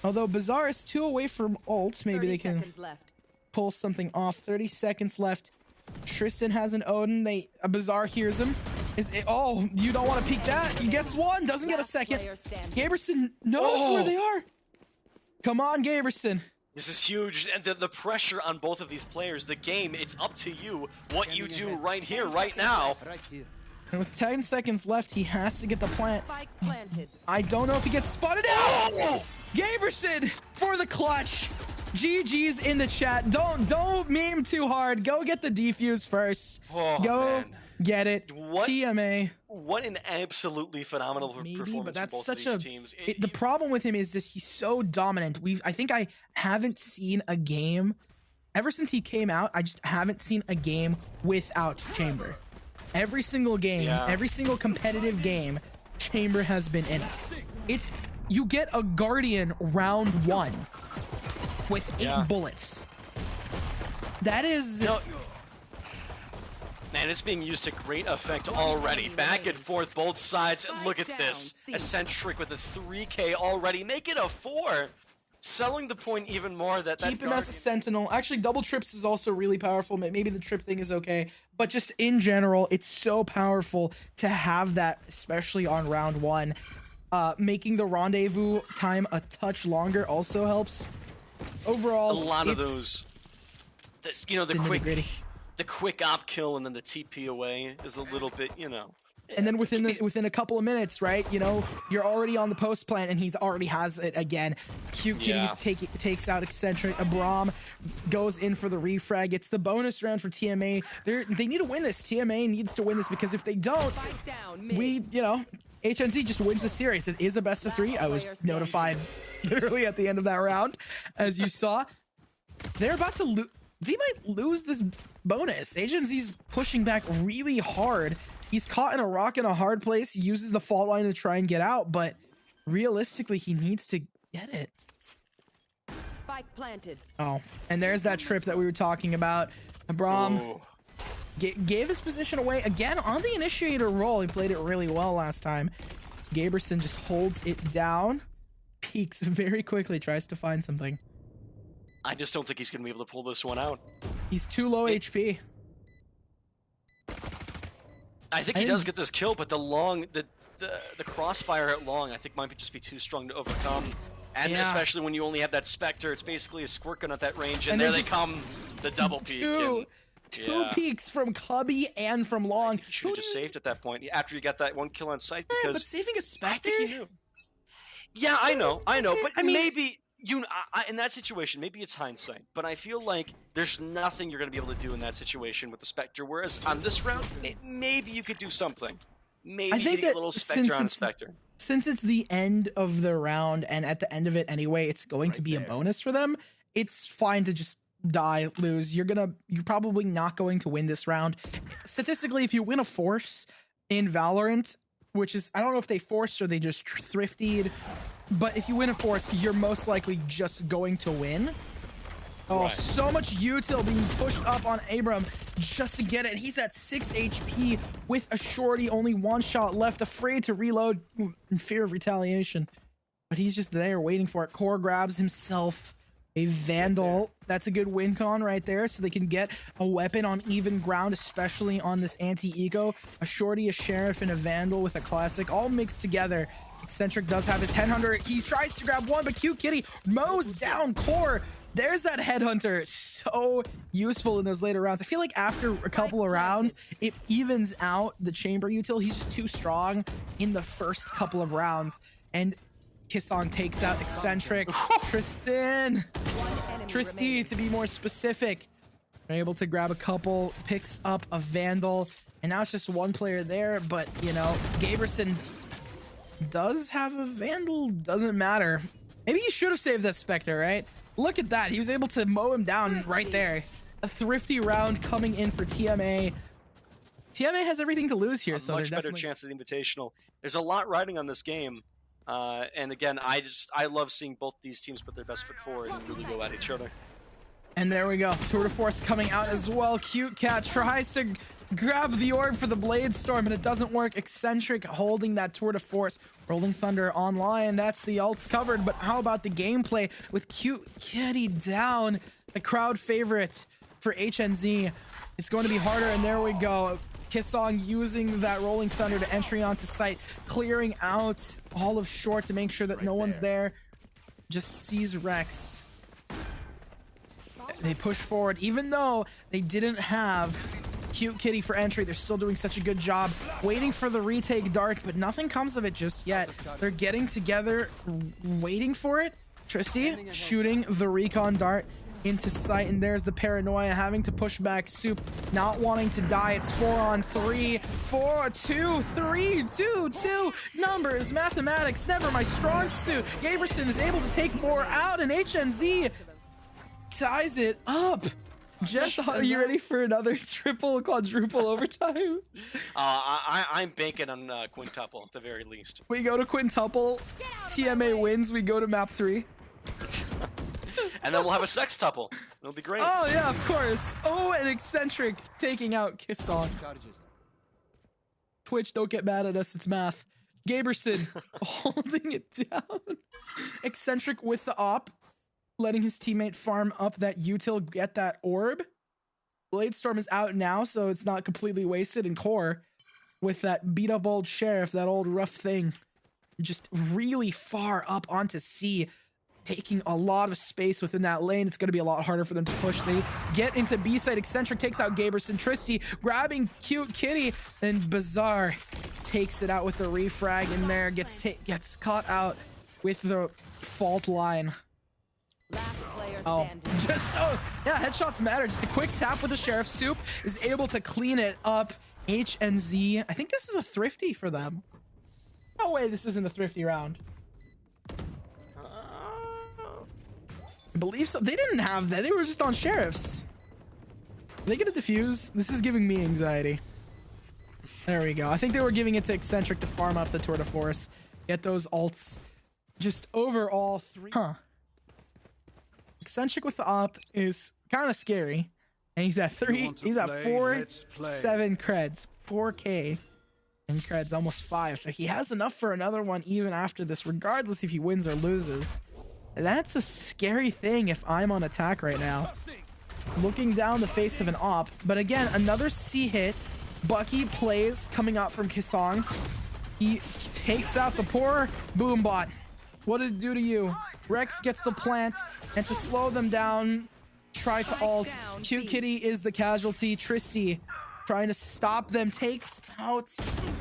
Although Bazaar is 2 away from ult, maybe they can pull something off. 30 seconds left. Tristan has an Odin. Bazaar hears him. Oh, you don't want to peek that. He gets one, doesn't get a second. Gaberson knows where they are. Come on, Gaberson. This is huge, and the pressure on both of these players. The game, it's up to you what you do right here, right now. And with 10 seconds left, he has to get the plant. I don't know if he gets spotted out. Gaberson for the clutch. GG's in the chat. Don't meme too hard. Go get the defuse first. Go get it. TMA. What an absolutely phenomenal performance from both of these teams. The problem with him is just he's so dominant. I think I haven't seen a game ever since he came out. I just haven't seen a game without Chamber. Every single game, every single competitive game, Chamber has been in it. You get a Guardian round 1 with 8 bullets. That is... Man, it's being used to great effect already. Back and forth, both sides. Look at this. Eccentric with a 3K already. Make it a 4. Selling the point even more that keep him as a sentinel. Actually, double trips is also really powerful. Maybe the trip thing is okay, but just in general, it's so powerful to have that, especially on round 1. Making the rendezvous time a touch longer also helps. Overall, a lot of those, the quick op kill and then the TP away is a little bit, And then within a couple of minutes, right? You're already on the post plant, and he's already has it again. Cute Kitties takes out Eccentric. Abram goes in for the refrag. It's the bonus round for TMA. They need to win this. TMA needs to win this, because if they don't, HNZ just wins the series. It is a best of 3. I was notified literally at the end of that round, as you saw. They're about to lose. They might lose this bonus. HNZ's pushing back really hard. He's caught in a rock in a hard place. He uses the fault line to try and get out, but realistically, he needs to get it. Spike planted. Oh, and there's that trip that we were talking about. Abram gave his position away again on the initiator role. He played it really well last time. Gaberson just holds it down, peeks very quickly, tries to find something. I just don't think he's going to be able to pull this one out. He's too low HP. I think he does get this kill, but the crossfire at long, I think, might just be too strong to overcome. And especially when you only have that Spectre, it's basically a squirt gun at that range, and there they come, the double peek. Two peeks from Cubby and from Long. He should have just saved at that point after you got that one kill on sight. Because but saving a Spectre? I think he knew. Yeah, I know, but maybe in that situation, maybe it's hindsight, but I feel like there's nothing you're going to be able to do in that situation with the Spectre, whereas on this round, maybe you could do something. Maybe you could get a little Spectre on Spectre. Since it's the end of the round, and at the end of it anyway, it's going to be a bonus for them, it's fine to just lose. You're probably not going to win this round. Statistically, if you win a force in Valorant, which is, I don't know if they forced or they just thrifted, but if you win a force, you're most likely just going to win. Oh, so much util being pushed up on Abram just to get it. He's at 6 HP with a shorty, only 1 shot left, afraid to reload in fear of retaliation. But he's just there waiting for it. Core grabs himself a Vandal. That's a good win con right there, so they can get a weapon on even ground, especially on this anti-eco. A shorty, a sheriff, and a Vandal with a classic, all mixed together. Eccentric does have his headhunter. He tries to grab one, but Cute Kitty mows down Core. There's that headhunter, so useful in those later rounds. I feel like after a couple of rounds, it evens out the chamber util. He's just too strong in the first couple of rounds. And Kisong takes out Eccentric. Tristan! Tristy, to be more specific. They're able to grab a couple, picks up a Vandal, and now it's just one player there. But, you know, Gaberson does have a Vandal, doesn't matter. Maybe he should have saved that Spectre, right? Look at that. He was able to mow him down right there. A thrifty round coming in for TMA. TMA has everything to lose here, so much better chance at the Invitational. There's a lot riding on this game. And again, I love seeing both these teams put their best foot forward and really go at each other. And there we go. Tour de Force coming out as well. Cute Cat tries to grab the orb for the Blade Storm, and it doesn't work. Eccentric holding that Tour de Force. Rolling Thunder online. That's the ults covered. But how about the gameplay with Cute Kitty down? The crowd favorite for HNZ. It's going to be harder, and there we go. Kisong using that Rolling Thunder to entry onto site, clearing out all of short to make sure that no one's there. Just sees Rex. They push forward, even though they didn't have Cute Kitty for entry. They're still doing such a good job waiting for the retake dart, but nothing comes of it just yet. They're getting together, waiting for it. Tristy shooting the recon dart into sight, and there's the paranoia having to push back. Soup not wanting to die. It's 4 on 3, 4, 2, 3, 2, 2. Numbers, mathematics, never my strong suit. Gaberson is able to take more out, and HNZ ties it up. Jess, are you ready for another triple, quadruple overtime? I'm banking on quintuple at the very least. We go to quintuple. TMA wins. We go to map 3. And then we'll have a sextuple. It'll be great. Oh yeah, of course. Oh, and Eccentric taking out Kisong. Twitch, don't get mad at us. It's math. Gaberson holding it down. Eccentric with the op, letting his teammate farm up that util, get that orb. Blade Storm is out now, so it's not completely wasted. And Core with that beat up old sheriff, that old rough thing, just really far up onto C, taking a lot of space within that lane. It's going to be a lot harder for them to push. They get into B side. Eccentric takes out Gaberson. Tristy grabbing Cute Kitty, and Bazaar takes it out with the refrag in there. Gets caught out with the fault line. Oh, yeah, headshots matter. Just a quick tap with the Sheriff. Soup is able to clean it up. H and Z. I think this is a thrifty for them. No way, this isn't a thrifty round. I believe so. They didn't have that. They were just on Sheriffs. Are they gonna defuse? This is giving me anxiety. There we go. I think they were giving it to Eccentric to farm up the Tour de Force. Get those ults. Just overall 3. Huh. Eccentric with the op is kind of scary. And he's at 3. He's at 4, 7 creds. 4K. And creds, almost 5. So he has enough for another one even after this, regardless if he wins or loses. That's a scary thing if I'm on attack right now. Looking down the face of an op. But again, another C hit. Bucky plays coming out from Kisong. He takes out the poor Boombot. What did it do to you? Rex gets the plant, and to slow them down, try to ult. Cute Kitty is the casualty. Tristy trying to stop them, takes out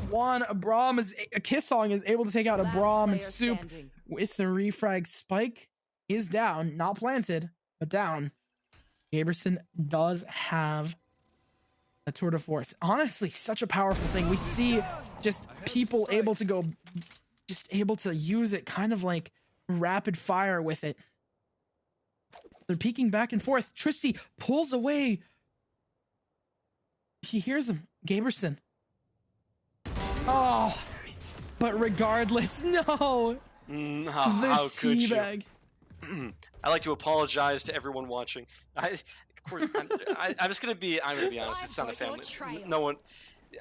one. Kisong is able to take out a Braum, and Soup with the refrag. Spike is down, not planted, but down. Gaberson does have a Tour de Force. Honestly, such a powerful thing. We see just people able to go, just able to use it kind of like rapid fire with it. They're peeking back and forth. Tristy pulls away. He hears him. Gaberson. Oh, but regardless, no. How could you? I'd like to apologize to everyone watching. I'm gonna be honest. It's not a family. No one.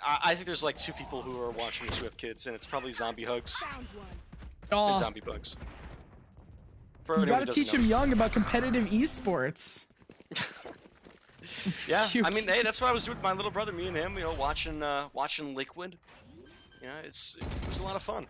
I think there's like 2 people who are watching this who have kids, and it's probably Zombie Hugs and Zombie Bugs. You gotta teach him young about competitive eSports. Yeah, I mean, hey, that's what I was doing with my little brother, me and him, you know, watching Liquid. Yeah, it was a lot of fun.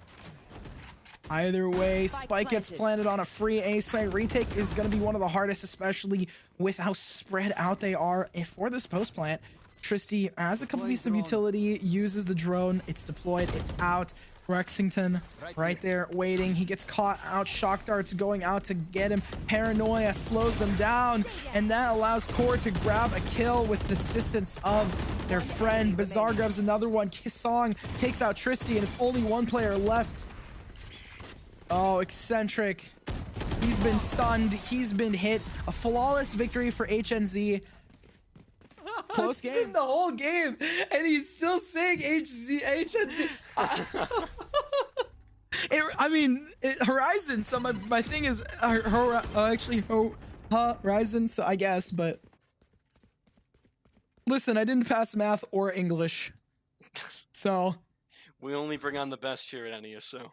Either way, Spike Spike gets planted on a free A site. Retake is going to be one of the hardest, especially with how spread out they are. And for this post plant, Tristy has a couple pieces of utility, uses the drone. It's deployed. It's out. Rexington right there waiting. He gets caught out. Shock darts going out to get him. Paranoia slows them down, and that allows Core to grab a kill with the assistance of their friend. Bizarre grabs another one. Kisong takes out Tristy, and it's only one player left. Oh, Eccentric. He's been stunned. He's been hit. A flawless victory for HNZ. Close game. Been the whole game, and he's still saying HNZ. Horizon. So my thing is Horizon. So I guess, but listen, I didn't pass math or English, so We only bring on the best here at NESO.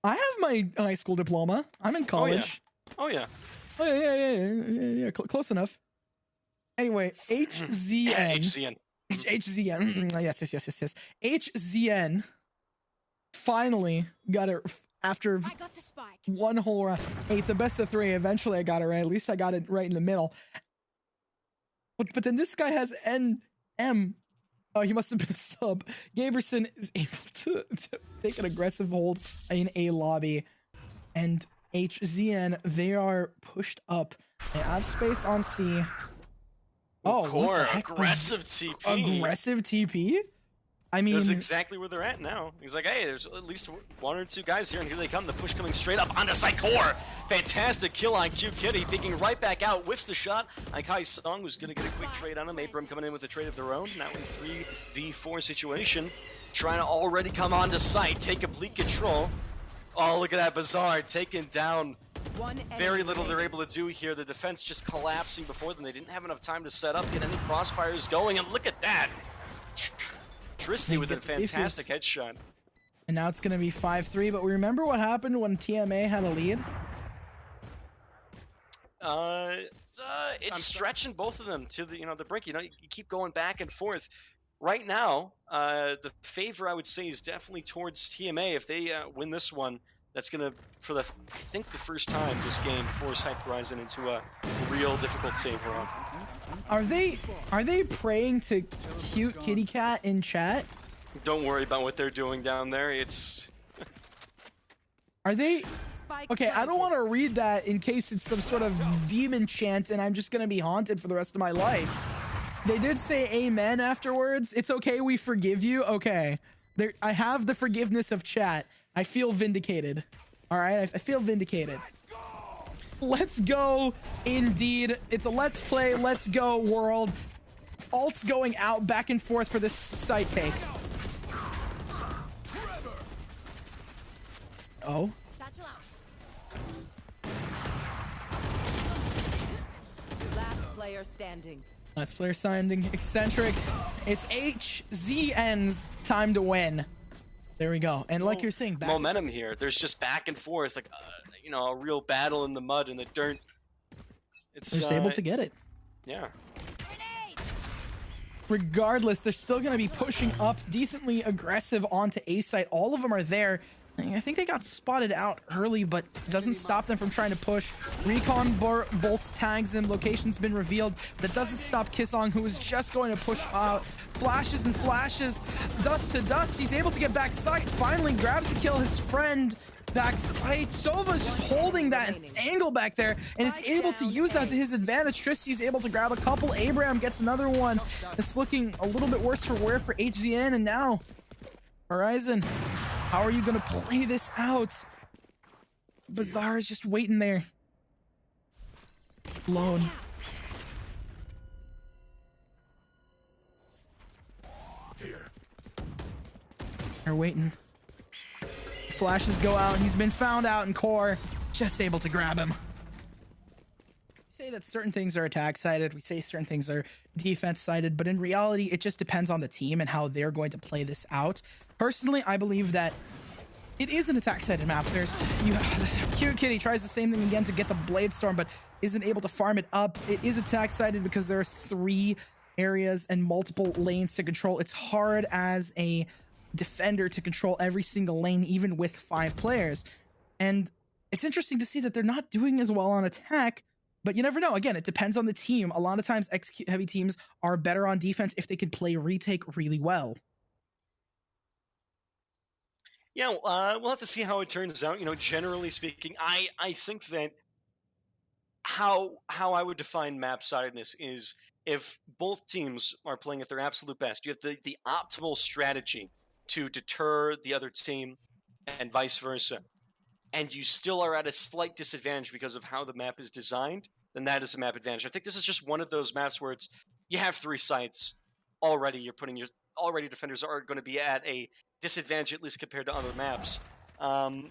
I have my high school diploma. I'm in college. Oh yeah. Oh yeah. Close enough. Anyway, HZN. HZN. Yes. HZN finally got it after I got the spike. one whole round. Hey, it's a best of 3. Eventually, I got it right. At least I got it right in the middle. But then this guy has NM. Oh, he must have been a sub. Gaberson is able to take an aggressive hold in a lobby. And HZN, they are pushed up. They have space on C. Oh, Core, aggressive TP. Aggressive TP? I mean, that's exactly where they're at now. He's like, hey, there's at least 1 or 2 guys here, and here they come. The push coming straight up onto site. Core. Fantastic kill on Q Kitty, peeking right back out, whiffs the shot. Kai Sung was going to get a quick trade on him. Abram coming in with a trade of their own. Now in 3v4 situation, trying to already come onto site, take complete control. Oh, look at that Bizarre taken down. Very little they're able to do here. The defense just collapsing before them. They didn't have enough time to set up, get any crossfires going, and look at that. Tristy with a fantastic headshot. And now it's going to be 5-3, but we remember what happened when TMA had a lead? It's stretching both of them to the brink. You keep going back and forth. Right now, the favor I would say is definitely towards TMA. If they win this one, that's gonna, I think the first time this game, force Hype Horizen into a real difficult save round. Are they praying to cute kitty cat in chat? Don't worry about what they're doing down there. Are they? Okay, I don't want to read that in case it's some sort of demon chant and I'm just gonna be haunted for the rest of my life. They did say amen afterwards. It's okay, we forgive you. Okay, I have the forgiveness of chat. I feel vindicated. All right, I feel vindicated. Let's go, indeed. It's a let's play, let's go world. Ults going out back and forth for this site take. Oh. Last player standing. Last player standing. Eccentric. It's HZN's time to win. There we go. And like you're saying, momentum here. There's just back and forth, like a real battle in the mud and the dirt. They're able to get it. Yeah. Regardless, they're still going to be pushing up, decently aggressive onto A site. All of them are there. I think they got spotted out early, but doesn't stop them from trying to push. Recon bolts tags him. Location's been revealed. That doesn't stop Kisong, who was just going to push out. Flashes and flashes. Dust to dust. He's able to get back sight. Finally grabs to kill his friend back sight. Sova's just holding that angle back there and is able to use that to his advantage. Tristy's able to grab a couple. Abraham gets another one. It's looking a little bit worse for HZN. And now, Horizen, how are you going to play this out? Bizarre is just waiting there. Alone. They're waiting. Flashes go out. He's been found out in core. Just able to grab him. We say that certain things are attack sided. We say certain things are defense sided. But in reality, it just depends on the team and how they're going to play this out. Personally, I believe that it is an attack-sided map. Cute Kitty tries the same thing again to get the Blade Storm, but isn't able to farm it up. It is attack-sided because there's 3 areas and multiple lanes to control. It's hard as a defender to control every single lane, even with 5 players. And it's interesting to see that they're not doing as well on attack, but you never know. Again, it depends on the team. A lot of times execute heavy teams are better on defense if they can play retake really well. Yeah, we'll have to see how it turns out. You know, generally speaking, I think that how I would define map-sidedness is if both teams are playing at their absolute best, you have the optimal strategy to deter the other team and vice versa, and you still are at a slight disadvantage because of how the map is designed, then that is a map advantage. I think this is just one of those maps where it's you have 3 sites already. You're putting already defenders are going to be at a disadvantage at least compared to other maps. And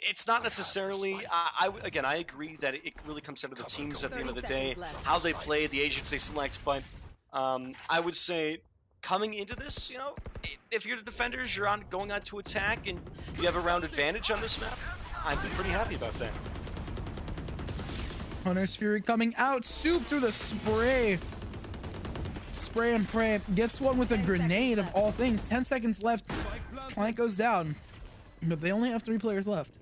it's not necessarily. Again, I agree that it really comes down to the teams at the end of the day, how they play, the agents they select. But I would say coming into this, you know, if you're the defenders, you're going on to attack, and you have a round advantage on this map. I'm pretty happy about that. Hunter's Fury coming out, Soup through the spray. Spray and pray. Gets one with a grenade of all things. 10 seconds left. Plank goes down. But they only have 3 players left.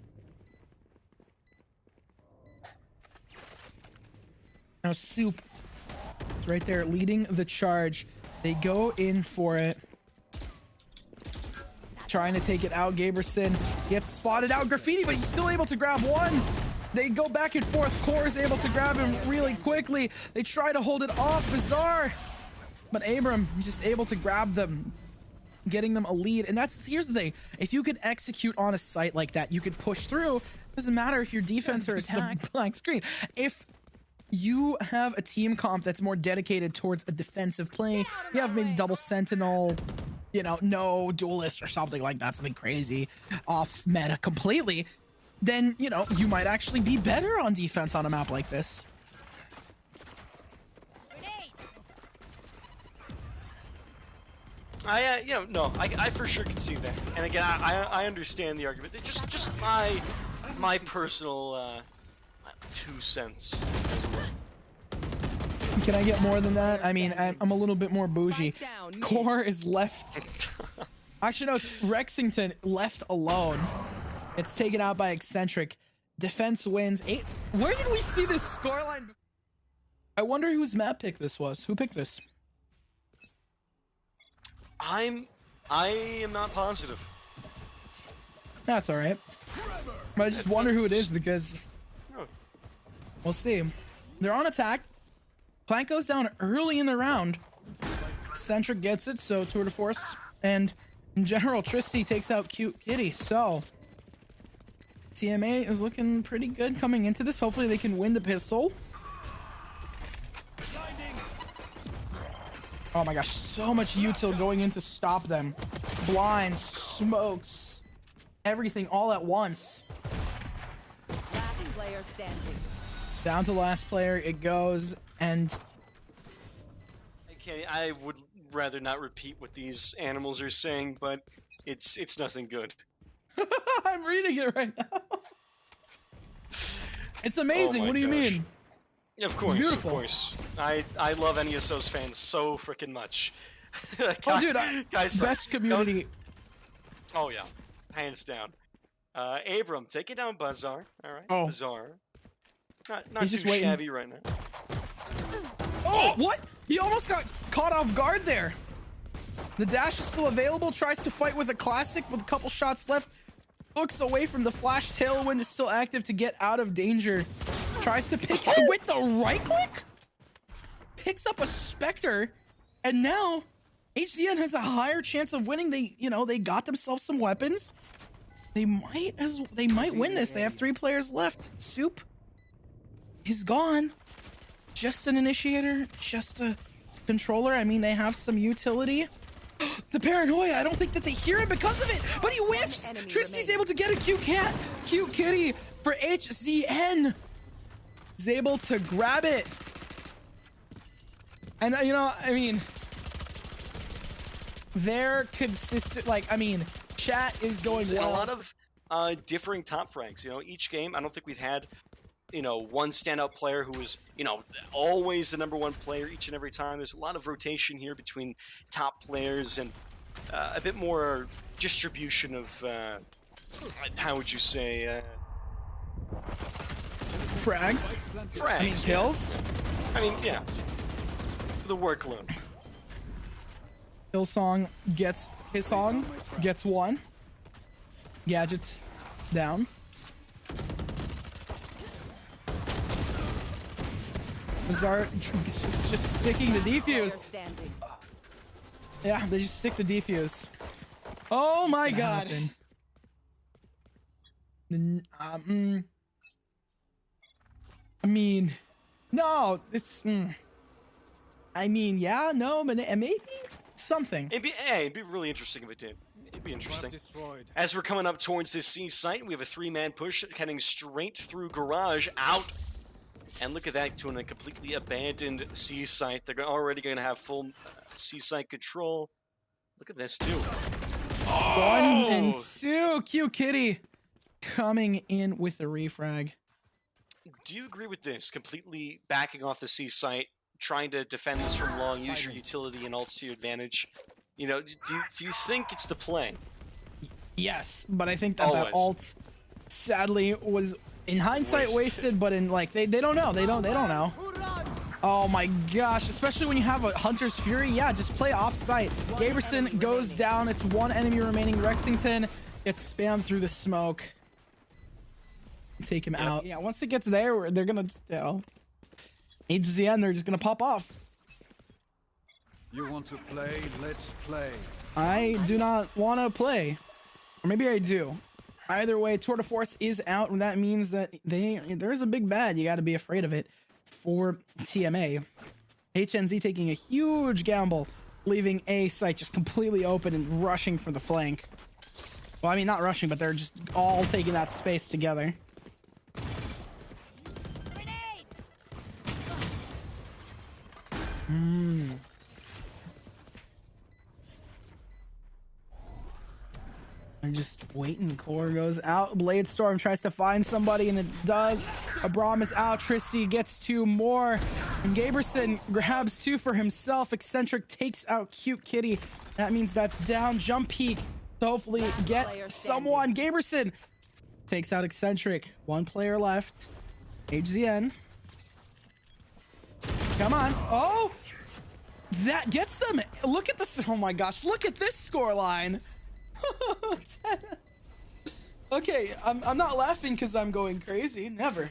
Now Soup is right there leading the charge. They go in for it. Trying to take it out. Gaberson gets spotted out. Graffiti, but he's still able to grab one. They go back and forth. Core is able to grab him really quickly. They try to hold it off. Bizarre. But Abram just able to grab them, getting them a lead. And here's the thing. If you could execute on a site like that, you could push through. Doesn't matter if you're defense or attack. Blank screen. If you have a team comp that's more dedicated towards a defensive play, you have maybe double sentinel, you know, no duelist or something like that, something crazy off meta completely, then, you know, you might actually be better on defense on a map like this. I for sure can see that. And again, I understand the argument. Just my personal 2 cents as well. Can I get more than that? I mean, I'm a little bit more bougie. Core is left. Actually, no, it's Rexington left alone. It's taken out by Eccentric. Defense wins 8. Where did we see this scoreline? I wonder whose map pick this was. Who picked this? I am not positive. That's all right. But I just wonder who it is because we'll see. They're on attack. Plank goes down early in the round. Centric gets it, so tour de force. And in general, Tristy takes out Cute Kitty. So TMA is looking pretty good coming into this. Hopefully they can win the pistol. Oh my gosh, so much util going in to stop them. Blinds, smokes, everything all at once. Last player standing. Down to last player it goes, and I would rather not repeat what these animals are saying, but it's nothing good. I'm reading it right now. It's amazing. Oh what do you mean? Of course, of course. I love NESO's fans so freaking much. Oh, dude, guys, best community. Oh yeah, hands down. Abram, taking down Bazaar. All right, Oh. Bazaar. Not He's too just waiting. shabby right now. Oh, what? He almost got caught off guard there. The dash is still available. Tries to fight with a classic with a couple shots left. Looks away from the flash. Tailwind is still active to get out of danger. Tries to pick with the right click. Picks up a Spectre, and now HZN has a higher chance of winning. They got themselves some weapons. They might win this. They have 3 players left. Soup is gone. Just an initiator, just a controller. I mean, they have some utility. The paranoia, I don't think that they hear him because of it, but he whiffs. Tristy's able to get a cute kitty for HZN. He's able to grab it. And, you know, I mean, they're consistent. Like, I mean, chat is going well. And a lot of differing top ranks. You know, each game, I don't think we've had, you know, one standout player who was, you know, always the #1 player each and every time. There's a lot of rotation here between top players and a bit more distribution of how would you say, Frags. frags? I mean, kills. I mean, yeah. The workload. Hillsong gets his song, gets one. Gadgets down. Zart just sticking the defuse. Player standing. Yeah, they just stick the defuse. Oh my god. I mean, no, it's. I mean, yeah, no, but maybe something. It'd be really interesting if it did. It'd be interesting. As we're coming up towards this C site, we have a 3-man push heading straight through garage out. And look at that, to a completely abandoned C site. They're already going to have full C site control. Look at this too. 1 and 2, Q Kitty coming in with the refrag. Do you agree with this? Completely backing off the C site, trying to defend this from long, use your utility and ults to your advantage. You know, do you think it's the play? Yes, but I think that that ult sadly was in hindsight wasted, but in like they don't know. They don't know. Oh my gosh, especially when you have a Hunter's Fury. Yeah, just play off-site. Gaberson goes down. It's 1 enemy remaining. Rexington gets spammed through the smoke. Take him out. Yeah, once it gets there, they're gonna just, HZN, they're just gonna pop off. You want to play? Let's play. I do not want to play. Or maybe I do. Either way, Tour de Force is out, and that means that there's a big bad. You got to be afraid of it for TMA. HNZ taking a huge gamble, leaving A site just completely open and rushing for the flank. Well, I mean, not rushing, but they're just all taking that space together. They're just waiting. Core goes out. Blade Storm tries to find somebody, and it does. Abram is out. Tristy gets 2 more. And Gaberson grabs 2 for himself. Eccentric takes out Cute Kitty. That means that's down. Jump peek to hopefully get someone. Gaberson takes out Eccentric. 1 player left. HZN. Come on. Oh! That gets them. Look at this. Oh my gosh. Look at this score line. Okay, I'm not laughing because I'm going crazy. Never.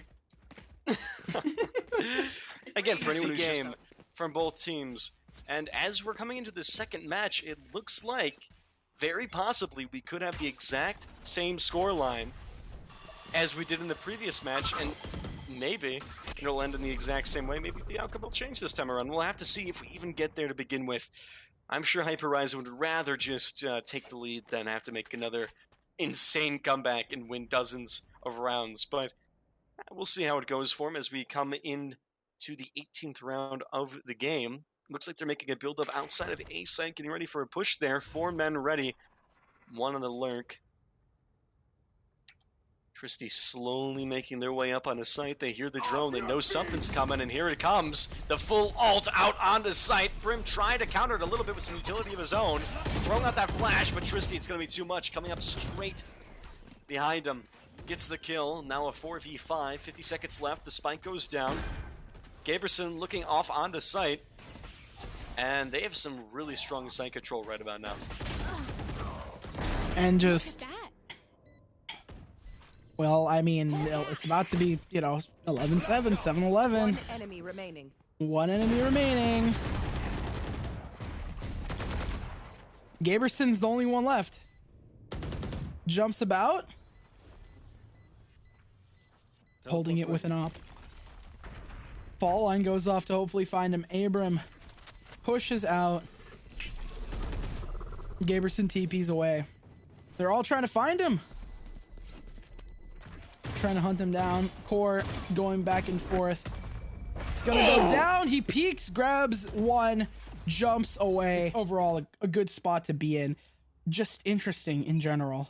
Again, for anyone who's game from both teams. And as we're coming into the second match, it looks like very possibly we could have the exact same score line as we did in the previous match, and maybe it'll end in the exact same way. Maybe the outcome will change this time around. We'll have to see if we even get there to begin with. I'm sure Hype Horizen would rather just take the lead than have to make another insane comeback and win dozens of rounds. But we'll see how it goes for him as we come in to the 18th round of the game. Looks like they're making a build-up outside of A site, getting ready for a push there. 4 men ready, 1 on the lurk. Tristy slowly making their way up on the site. They hear the drone. They know something's coming, and here it comes. The full ult out onto site. Brim tried to counter it a little bit with some utility of his own. Throwing out that flash, but Tristy, it's going to be too much. Coming up straight behind him. Gets the kill. Now a 4v5. 50 seconds left. The spike goes down. Gaberson looking off onto site. And they have some really strong site control right about now. And just... Well, I mean, it's about to be, 11-7, 7-11. 1 enemy remaining. 1 enemy remaining. Gaberson's the only one left. Jumps about. Holding it with an op. Fall line goes off to hopefully find him. Abram pushes out. Gaberson TP's away. They're all trying to find him. Trying to hunt him down. Core going back and forth. It's gonna go down. He peeks, grabs 1, jumps away. It's overall a good spot to be in. Just interesting in general.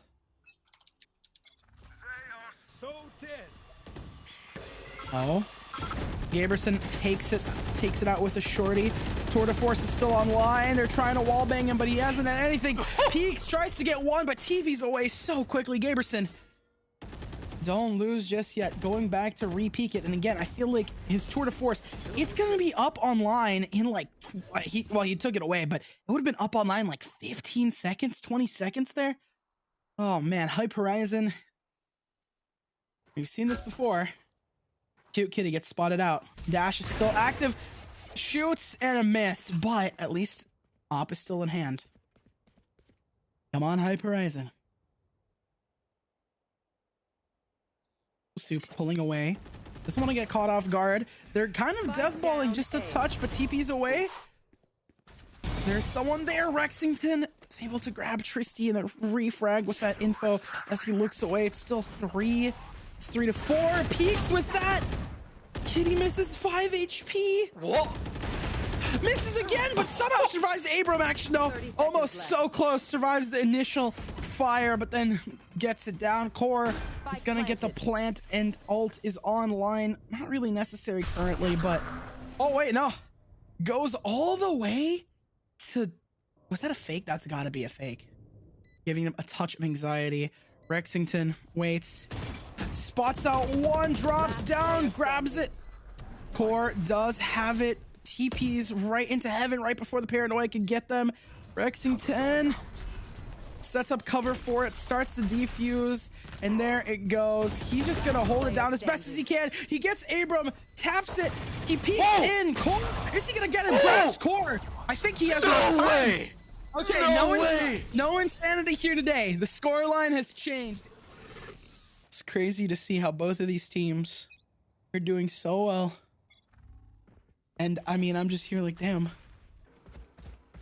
They are so dead. Oh. Gaberson takes it out with a shorty. Tour de Force is still online. They're trying to wallbang him, but he hasn't had anything. Peaks tries to get one, but TV's away so quickly. Gaberson don't lose just yet. Going back to re-peak it. And again, I feel like his Tour de Force, it's going to be up online in like, he took it away, but it would have been up online like 15 seconds, 20 seconds there. Oh man, Hype Horizen. We've seen this before. Cute Kitty gets spotted out. Dash is still active. Shoots and a miss, but at least Op is still in hand. Come on, Hype Horizen. Soup pulling away. Doesn't want to get caught off guard. They're kind of deathballing just a touch, but TP's away. There's someone there. Rexington is able to grab Tristy and then refrag with that info as he looks away. It's still 3. It's 3 to 4. Peaks with that. Kitty misses 5 HP. What? Misses again, but somehow survives Abram action. No, almost so close. Survives the initial fire, but then gets it down. Core is gonna get the plant, and ult is online. Not really necessary currently, but oh wait, no, goes all the way to. Was that a fake? That's got to be a fake. Giving him a touch of anxiety. Rexington waits, spots out one, drops down, grabs it. Core does have it. TP's right into heaven right before the paranoia can get them. Rexington sets up cover for it, starts to defuse, and there it goes. He's just gonna hold it down as best as he can. He gets Abram, taps it, he peeks in. Core, is he gonna get him? Grabs Core. I think he has No way. Okay, no insanity here today. The scoreline has changed. It's crazy to see how both of these teams are doing so well. And I mean, I'm just here like, damn.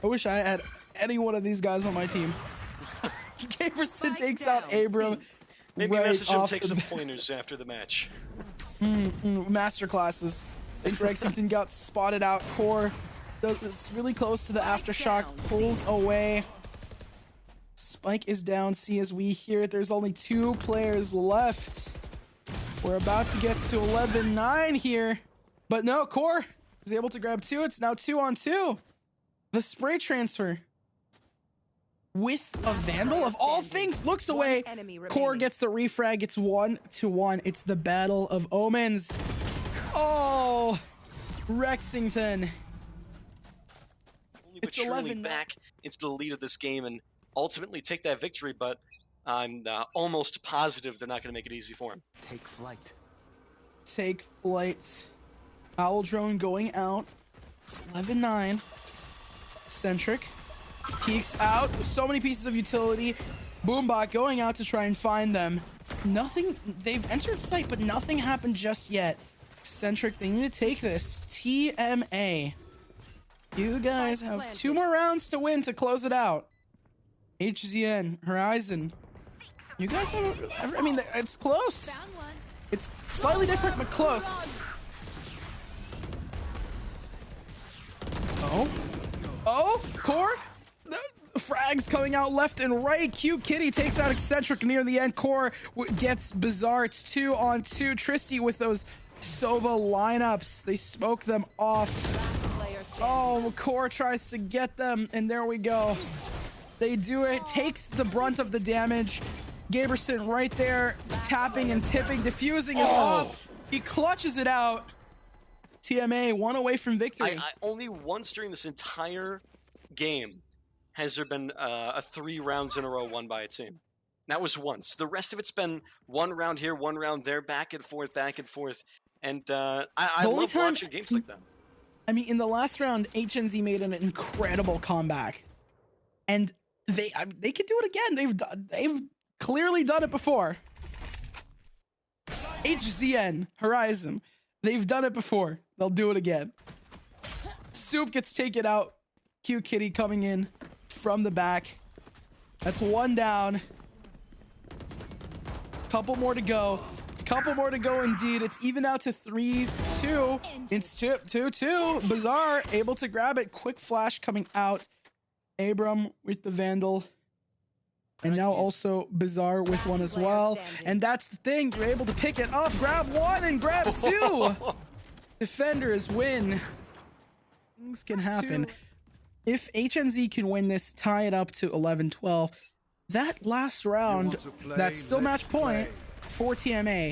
I wish I had any one of these guys on my team. Gaberson takes out Abram. Maybe right message him, off take the some bat. pointers after the match. Master classes. I think Rexington got spotted out. Core does this really close to the aftershock, pulls away. Spike is down. See, as we hear it, there's only 2 players left. We're about to get to 11-9 here, but no, Core is able to grab 2. It's now 2-on-2. The spray transfer with a Vandal of all things looks away. Core gets the refrag. It's 1-1. It's the Battle of Omens. Oh, Rexington. Only but surely back into the lead of this game and ultimately take that victory, but I'm almost positive they're not going to make it easy for him. Take flight. Take flight. Owl drone going out. It's 11-9. Centric peeks out with so many pieces of utility. Boombot going out to try and find them. Nothing. They've entered site, but nothing happened just yet. Centric, they need to take this. TMA. You guys have 2 more rounds to win to close it out. HZN, Horizon. You guys have. I mean, it's close. It's slightly different, but close. Oh, Core. The frags coming out left and right. Cute Kitty takes out Eccentric near the end. Core gets Bizarre. It's 2-on-2. Tristy with those Sova lineups. They smoke them off. Oh, Core tries to get them, and there we go. They do it. Takes the brunt of the damage. Gaberson right there, tapping and tipping. Diffusing is off. He clutches it out. TMA 1 away from victory. Only once during this entire game has there been 3 rounds in a row won by a team. That was once. The rest of it's been 1 round here, 1 round there, back and forth, back and forth. And I love watching games like that. I mean, in the last round, HNZ made an incredible comeback, and they could do it again. They've clearly done it before. HZN, Horizon, they've done it before. They'll do it again. Soup gets taken out. Cute Kitty coming in from the back. That's 1 down. Couple more to go. Couple more to go indeed. It's even out to 3-2. It's 2-2. Bizarre able to grab it. Quick flash coming out. Abram with the Vandal. And now also Bizarre with one as well. And that's the thing. You're able to pick it up, grab 1 and grab 2. Defenders win. Things can happen. If HNZ can win this, tie it up to 11-12, that last round, that's still match point for TMA,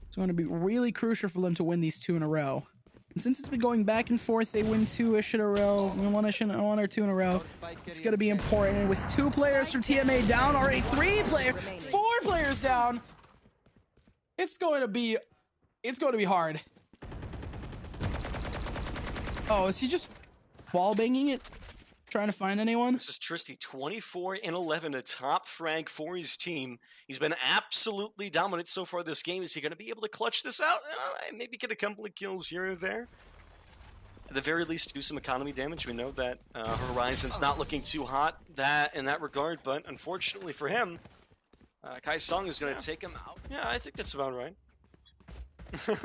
is going to be really crucial for them to win these 2 in a row. And since it's been going back and forth, they win 2-ish in a row, 1 or 2 in a row. It's going to be important. And with 2 players from TMA down, already 4 players down, it's going to be hard. Oh, is he just wall banging it? Trying to find anyone? This is Tristy, 24-11, a top frag for his team. He's been absolutely dominant so far this game. Is he going to be able to clutch this out? Maybe get a couple of kills here or there. At the very least, do some economy damage. We know that Horizon's not looking too hot in that regard, but unfortunately for him, Kai Song is going to take him out. Yeah, I think that's about right.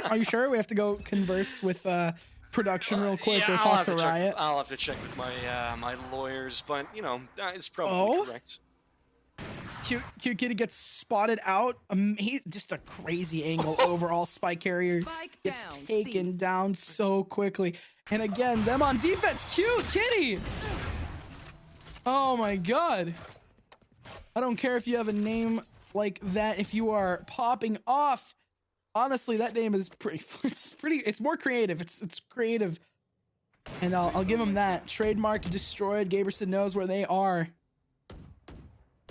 Are you sure? We have to go converse with production real quick. Yeah, Or talk to Riot. I'll have to check with my my lawyers, but you know, it's probably correct. Cute Kitty gets spotted out. Just a crazy angle overall. Spike carrier gets taken down so quickly. And again, them on defense. Cute Kitty. Oh my god. I don't care if you have a name like that. If you are popping off, honestly, that name is pretty. It's more creative. It's creative, and I'll give him that. Trademark destroyed. Gaberson knows where they are.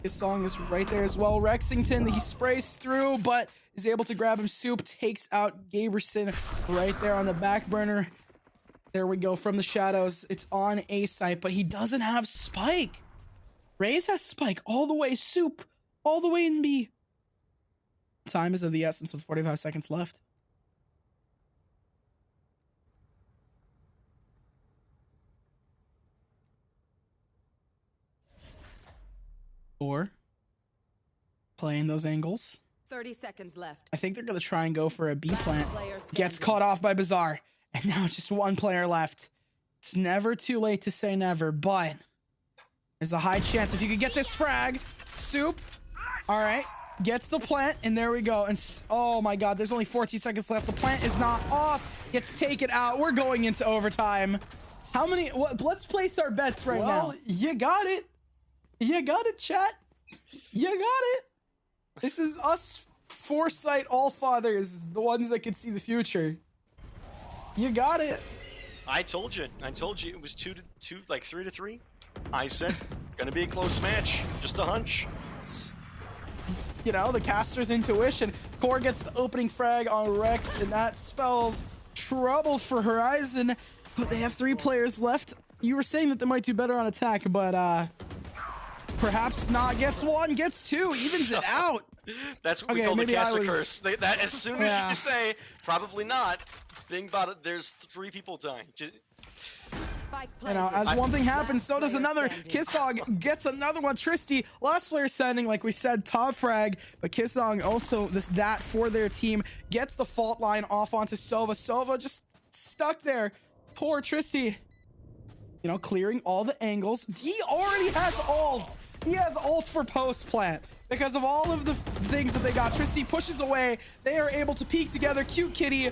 His song is right there as well. Rexington, he sprays through, but is able to grab him. Soup takes out Gaberson right there on the back burner. There we go from the shadows. It's on A site, but he doesn't have Spike. Raze has Spike all the way. Soup all the way in B. Time is of the essence with 45 seconds left. Or playing those angles. 30 seconds left. I think they're going to try and go for a B plant. Gets caught off by Bazaar. And now just 1 player left. It's never too late to say never, but there's a high chance if you could get this frag. Soup. All right. Gets the plant, and there we go. And oh my god, there's only 14 seconds left. The plant is not off. Gets taken out. We're going into overtime. How many? Let's place our bets right now. You got it. You got it, chat. You got it. This is us foresight all fathers, the ones that can see the future. You got it. I told you it was 2-2, like 3-3. I said gonna be a close match. Just a hunch. You know, the caster's intuition. Core gets the opening frag on Rex, and that spells trouble for Horizon. But they have 3 players left. You were saying that they might do better on attack, but perhaps not. Gets 1, gets 2, evens it out. That's what we call the caster curse. That as soon as you say probably not, think about it. There's 3 people dying. You know, as one thing happens, so does another. Kissong gets another one. Tristy, last player standing, like we said, top frag. But Kissong also that for their team gets the fault line off onto Sova. Sova just stuck there. Poor Tristy. You know, clearing all the angles. He already has ult. He has ult for post plant. Because of all of the things that they got, Tristy pushes away. They are able to peek together. Cute Kitty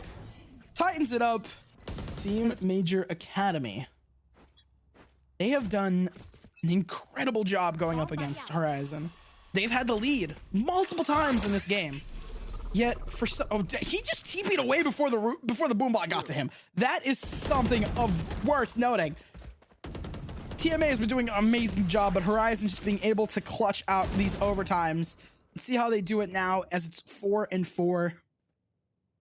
tightens it up. Team Major Academy. They have done an incredible job going up against Horizon. They've had the lead multiple times in this game. Yet for he just TP'd away before the boombot got to him. That is something of worth noting. TMA has been doing an amazing job, but Horizon just being able to clutch out these overtimes. Let's see how they do it now as it's 4-4.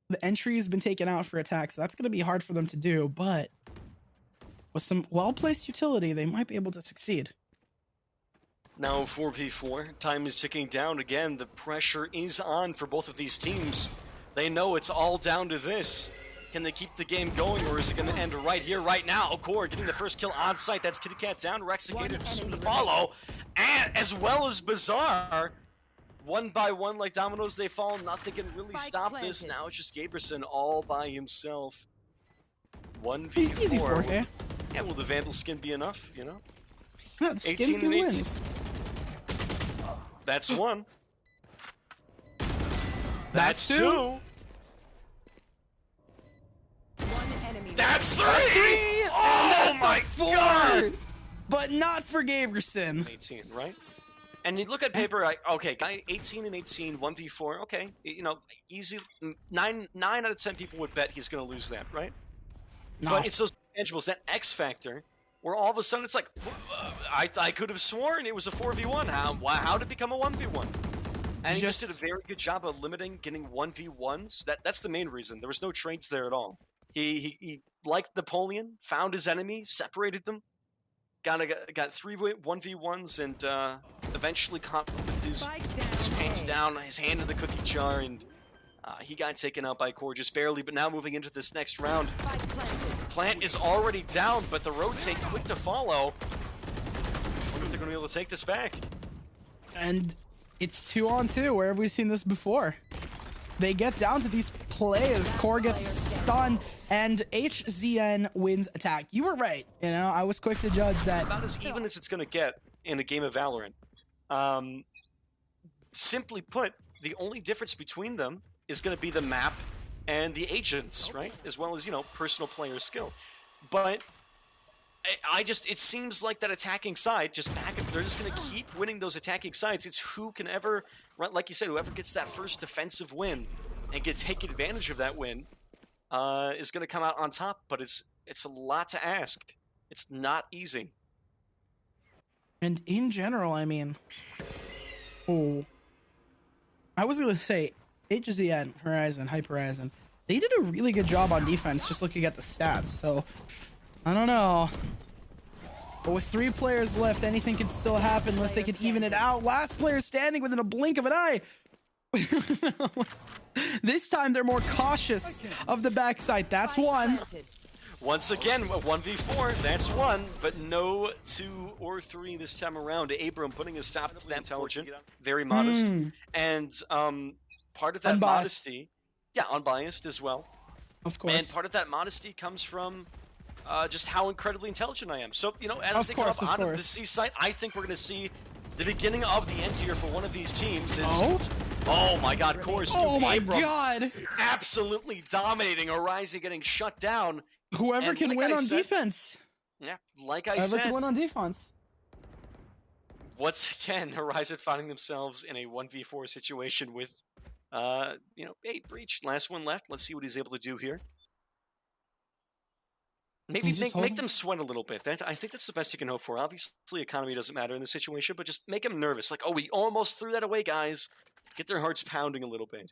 The entry has been taken out for attack, so that's going to be hard for them to do, but with some well-placed utility, they might be able to succeed. Now 4v4, time is ticking down again. The pressure is on for both of these teams. They know it's all down to this. Can they keep the game going, or is it going to end right here, right now? Core getting the first kill on site. That's Kitty Cat down. Rexicated soon to follow. And as well as Bazaar. One by one, like dominoes, they fall. Nothing can really stop this. Now it's just Gaberson all by himself. 1v4. Easy 4K. Yeah, will the Vandal skin be enough, you know? Yeah, the 18 and 18. Wins. That's 1. That's 2. One Enemy That's three! Three! Oh And that's my a 4! God! But not for Gaberson. 18, right? And you look at paper, okay, guy 18 and 18, 1v4, okay, you know, easy. Nine out of 10 people would bet he's going to lose that, right? No. But it's those intangibles, that X factor, where all of a sudden it's like, I could have sworn it was a 4v1. How did it become a 1v1? And he just did a very good job of limiting getting 1v1s. That's the main reason. There was no trades there at all. He liked Napoleon, found his enemy, separated them, got 3 1v1s, and eventually caught with his pants down, his hand in the cookie jar, and he got taken out by Core just barely. But now moving into this next round, Plant is already down, but the rotate quick to follow. I wonder if they're going to be able to take this back. And it's 2-on-2. Where have we seen this before? They get down to these plays. Core gets stunned, and HZN wins attack. You were right. You know, I was quick to judge that. It's about as even as it's going to get in a game of Valorant. Simply put, the only difference between them is going to be the map and the agents, right? As well as, you know, personal player skill. But it seems like that attacking side, they're just going to keep winning those attacking sides. It's who can ever, like you said, whoever gets that first defensive win and take advantage of that win is going to come out on top. But it's a lot to ask. It's not easy. And in general, I mean, I was going to say, HZN, Horizen, Hype Horizen, they did a really good job on defense, just looking at the stats. So, I don't know. But with 3 players left, anything can still happen if they can even it out. Last player standing within a blink of an eye. This time, they're more cautious of the backside. That's one. Once again, a 1v4, that's one, but no 2 or 3 this time around. Abram putting a stop to that intelligent, very modest. And part of that modesty, unbiased as well. Of course. And part of that modesty comes from just how incredibly intelligent I am. So, you know, as they come up onto the C site, I think we're going to see the beginning of the end here for one of these teams. Oh my God, Core Scoop. Oh my Abram God. absolutely dominating. Horizen getting shut down. Whoever can win on defense. Yeah, like I said. Whoever can win on defense. Once again, Horizen finding themselves in a 1v4 situation with, you know, Breach, last one left. Let's see what he's able to do here. Maybe make them sweat a little bit. I think that's the best you can hope for. Obviously, economy doesn't matter in this situation, but just make them nervous. Like, oh, we almost threw that away, guys. Get their hearts pounding a little bit.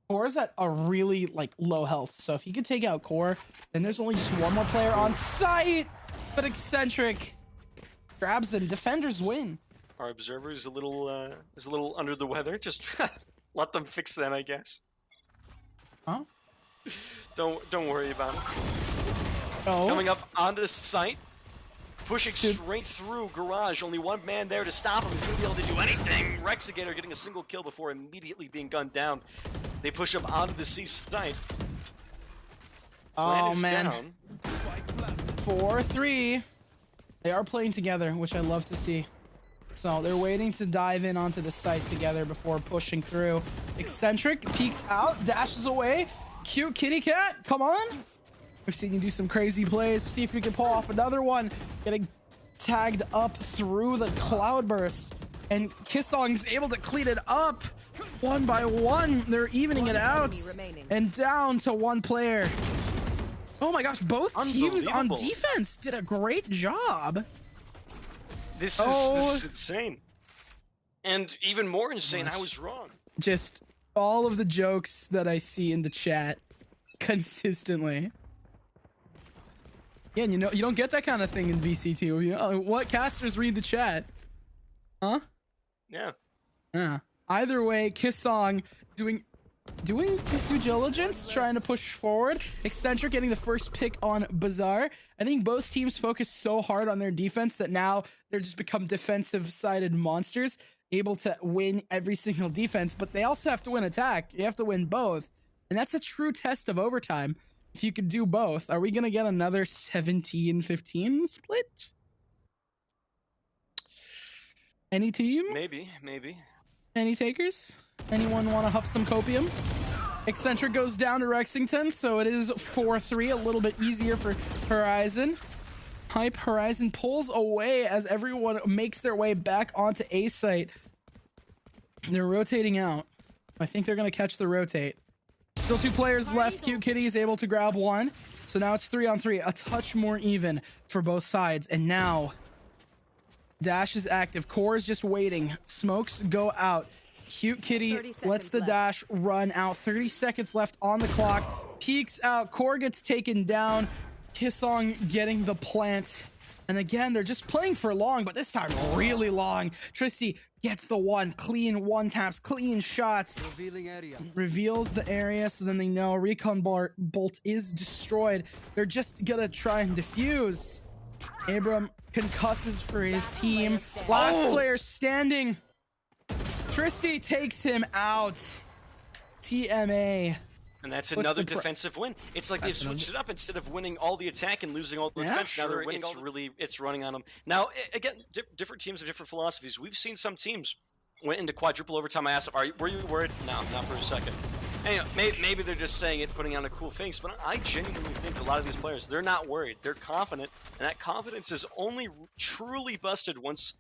Core's at a really, like, low health. So if you could take out Core, then there's only just one more player on site. But Eccentric grabs them. Defenders win. Our observer is a little under the weather. Just let them fix that, I guess. Huh? Don't worry about it. Oh. Coming up onto the site, pushing straight through Garage. Only one man there to stop him. He's going to be able to do anything. Rexigator getting a single kill before immediately being gunned down. They push him onto the C site. Oh, man. Down. 4-3. They are playing together, which I love to see. So they're waiting to dive in onto the site together before pushing through. Eccentric peeks out, dashes away. Cute kitty cat, come on. We've seen you do some crazy plays. See if we can pull off another one. Getting tagged up through the cloudburst. And Kissong's able to clean it up. One by one, they're evening it out. And down to one player. Oh my gosh, both teams on defense did a great job. This is insane. And even more insane, I was wrong. Just all of the jokes that I see in the chat consistently. Yeah, you know, you don't get that kind of thing in VC2. You know, what casters read the chat? Huh? Yeah. Yeah. Either way, Kissong doing due diligence, trying to push forward. Eccentric getting the first pick on Bazaar. I think both teams focus so hard on their defense that now they're just become defensive-sided monsters, able to win every single defense, but they also have to win attack. You have to win both. And that's a true test of overtime. If you could do both, are we going to get another 17-15 split? Any team? Maybe. Any takers? Anyone want to huff some copium? Eccentric goes down to Rexington, so it is 4-3, a little bit easier for Horizen. Hype Horizen pulls away as everyone makes their way back onto A site. They're rotating out. I think they're going to catch the rotate. Still 2 players left. Cute Kitty is able to grab one. So now it's 3-on-3, a touch more even for both sides. And now Dash is active. Core is just waiting. Smokes go out. Cute Kitty lets the dash run out. 30 seconds left on the clock. Peeks out. Core gets taken down. Kissong getting the plant. And again, they're just playing for long, but this time really long. Tristy gets the one. Clean one taps. Clean shots. Revealing area. Reveals the area, so then they know Recon Bolt is destroyed. They're just gonna try and defuse. Abram concusses for his team. Last player standing. Tristy takes him out. TMA. And that's another defensive win. It's like they've switched it up. Instead of winning all the attack and losing all the defense, now they're winning it's running on them. Now, again, different teams have different philosophies. We've seen some teams went into quadruple overtime. I asked them, were you worried? No, not for a second. Anyway, maybe they're just saying it, putting on a cool face, but I genuinely think a lot of these players, they're not worried. They're confident, and that confidence is only truly busted once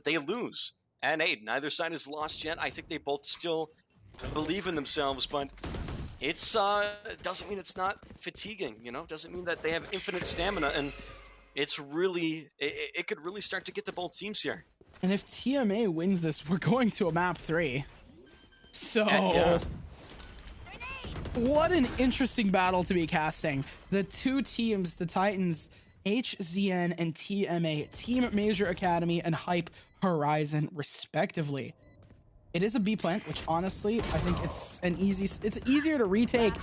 they lose. And hey, neither side is lost yet. I think they both still believe in themselves, but it's doesn't mean it's not fatiguing, you know? Doesn't mean that they have infinite stamina, and it's really it could really start to get to both teams here. And if TMA wins this, we're going to a map 3. So what an interesting battle to be casting. The 2 teams, the Titans, HZN and TMA, Team Major Academy and Hype Horizen, respectively. It is a B plant, which honestly, I think it's easier to retake.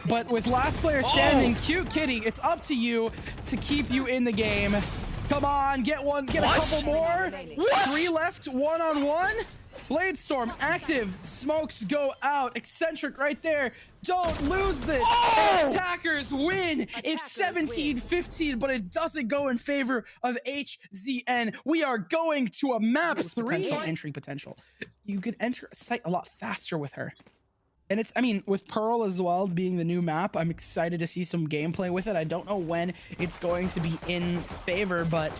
But with last player standing, Cute Kitty, it's up to you to keep you in the game. Come on, get a couple more. What? 3 left, 1-on-1. Bladestorm active. Smokes go out. Eccentric right there. Don't lose this. Attackers win. It's 17-15, but it doesn't go in favor of HZN. We are going to a map 3. Entry potential. You could enter a site a lot faster with her. And it's, I mean, with Pearl as well being the new map, I'm excited to see some gameplay with it. I don't know when it's going to be in favor, but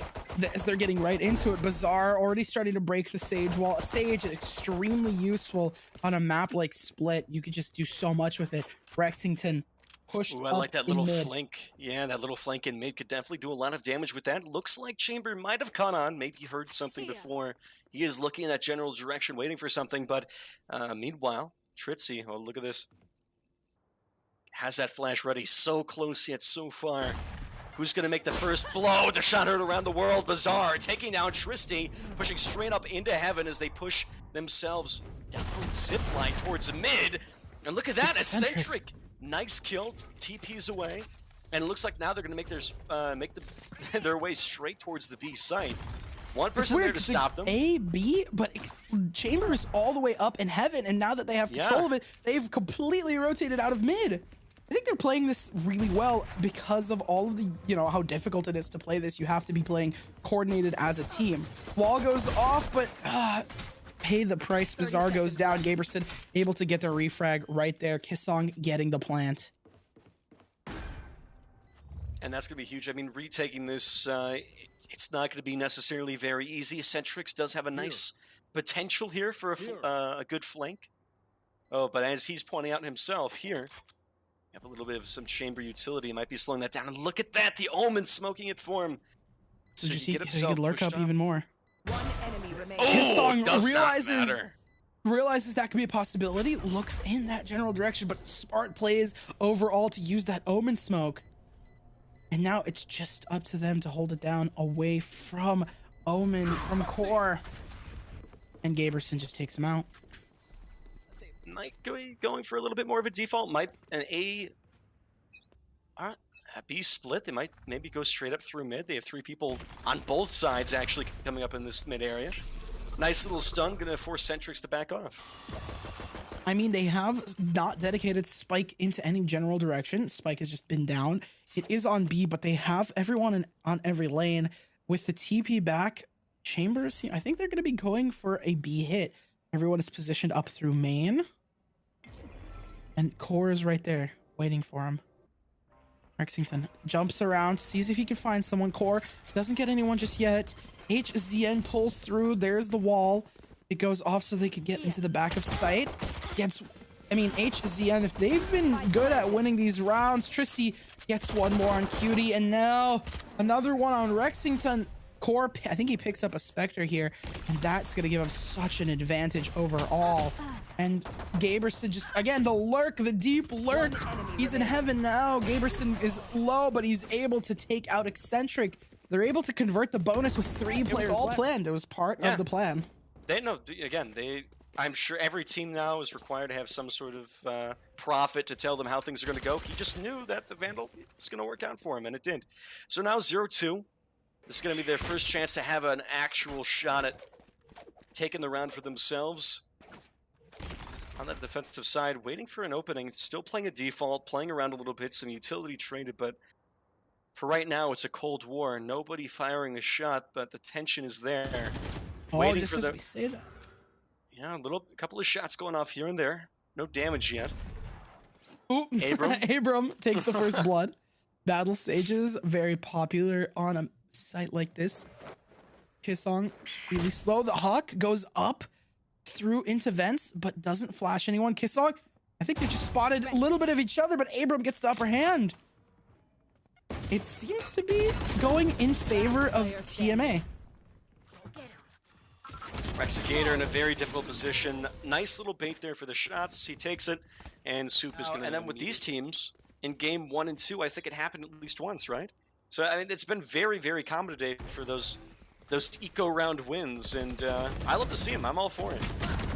as they're getting right into it, Bazaar already starting to break the Sage wall. Sage is extremely useful on a map like Split. You could just do so much with it. Rexington pushed up. I like that little flank. Yeah, that little flank in mid could definitely do a lot of damage with that. Looks like Chamber might have caught on. Maybe heard something before. He is looking in that general direction, waiting for something. But meanwhile, Tritzy, oh, look at this. Has that flash ready. So close yet so far. Who's going to make the first blow? The shot heard around the world. Bazaar taking down Tristy, pushing straight up into heaven as they push themselves down zipline towards mid. And look at that, Eccentric. Nice kill. TP's away. And it looks like now they're going to make their way straight towards the B site. One person there to stop them. A, B, but Chamber is all the way up in heaven, and now that they have control of it, they've completely rotated out of mid. I think they're playing this really well because of all of the, you know, how difficult it is to play this. You have to be playing coordinated as a team. Wall goes off, but pay the price. Bazaar goes down. Gaberson able to get the refrag right there. Kissong getting the plant. And that's going to be huge. I mean, retaking this, it's not going to be necessarily very easy. Eccentrix does have a nice potential here for a good flank. Oh, but as he's pointing out himself here, have a little bit of some Chamber utility. Might be slowing that down. And look at that, the Omen smoking it for him. So just he could lurk up even more. One enemy remaining. Kissong realizes that could be a possibility. Looks in that general direction, but smart plays overall to use that Omen smoke. And now it's just up to them to hold it down away from Omen, from Core. And Gaberson just takes him out. They might be going for a little bit more of a default. Might an A B split. They might maybe go straight up through mid. They have 3 people on both sides actually coming up in this mid area. Nice little stun, gonna force Centrix to back off. I mean, they have not dedicated Spike into any general direction. Spike has just been down. It is on B, but they have everyone on every lane. With the TP back, Chambers, I think they're going to be going for a B hit. Everyone is positioned up through main. And Core is right there, waiting for him. Rexington jumps around, sees if he can find someone. Core doesn't get anyone just yet. HZN pulls through. There's the wall. It goes off so they could get into the back of sight. HZN, if they've been good at winning these rounds, Tristy gets one more on Cutie, and now another one on Rexington. Core, I think he picks up a Spectre here, and that's going to give him such an advantage overall. And Gaberson just, again, the lurk, the deep lurk. He's in heaven now. Gaberson is low, but he's able to take out Eccentric. They're able to convert the bonus with 3 players. It was all planned. It was part of the plan. I'm sure every team now is required to have some sort of prophet to tell them how things are going to go. He just knew that the Vandal was going to work out for him, and it did. So now 0-2. This is going to be their first chance to have an actual shot at taking the round for themselves. On that defensive side, waiting for an opening, still playing a default, playing around a little bit, some utility traded, but for right now, it's a Cold War. Nobody firing a shot, but the tension is there. Waiting just as we say that. Yeah, a couple of shots going off here and there. No damage yet. Ooh. Abram takes the first blood. Battle stages, very popular on a site like this. Kissong, really slow. The Hawk goes up through into vents, but doesn't flash anyone. Kissong, I think they just spotted a little bit of each other, but Abram gets the upper hand. It seems to be going in favor of TMA. Rexicator in a very difficult position. Nice little bait there for the shots. He takes it, and Soup is going to... And then with these teams, in game 1 and 2, I think it happened at least once, right? So, I mean, it's been very, very common today for those eco-round wins, and I love to see them. I'm all for it.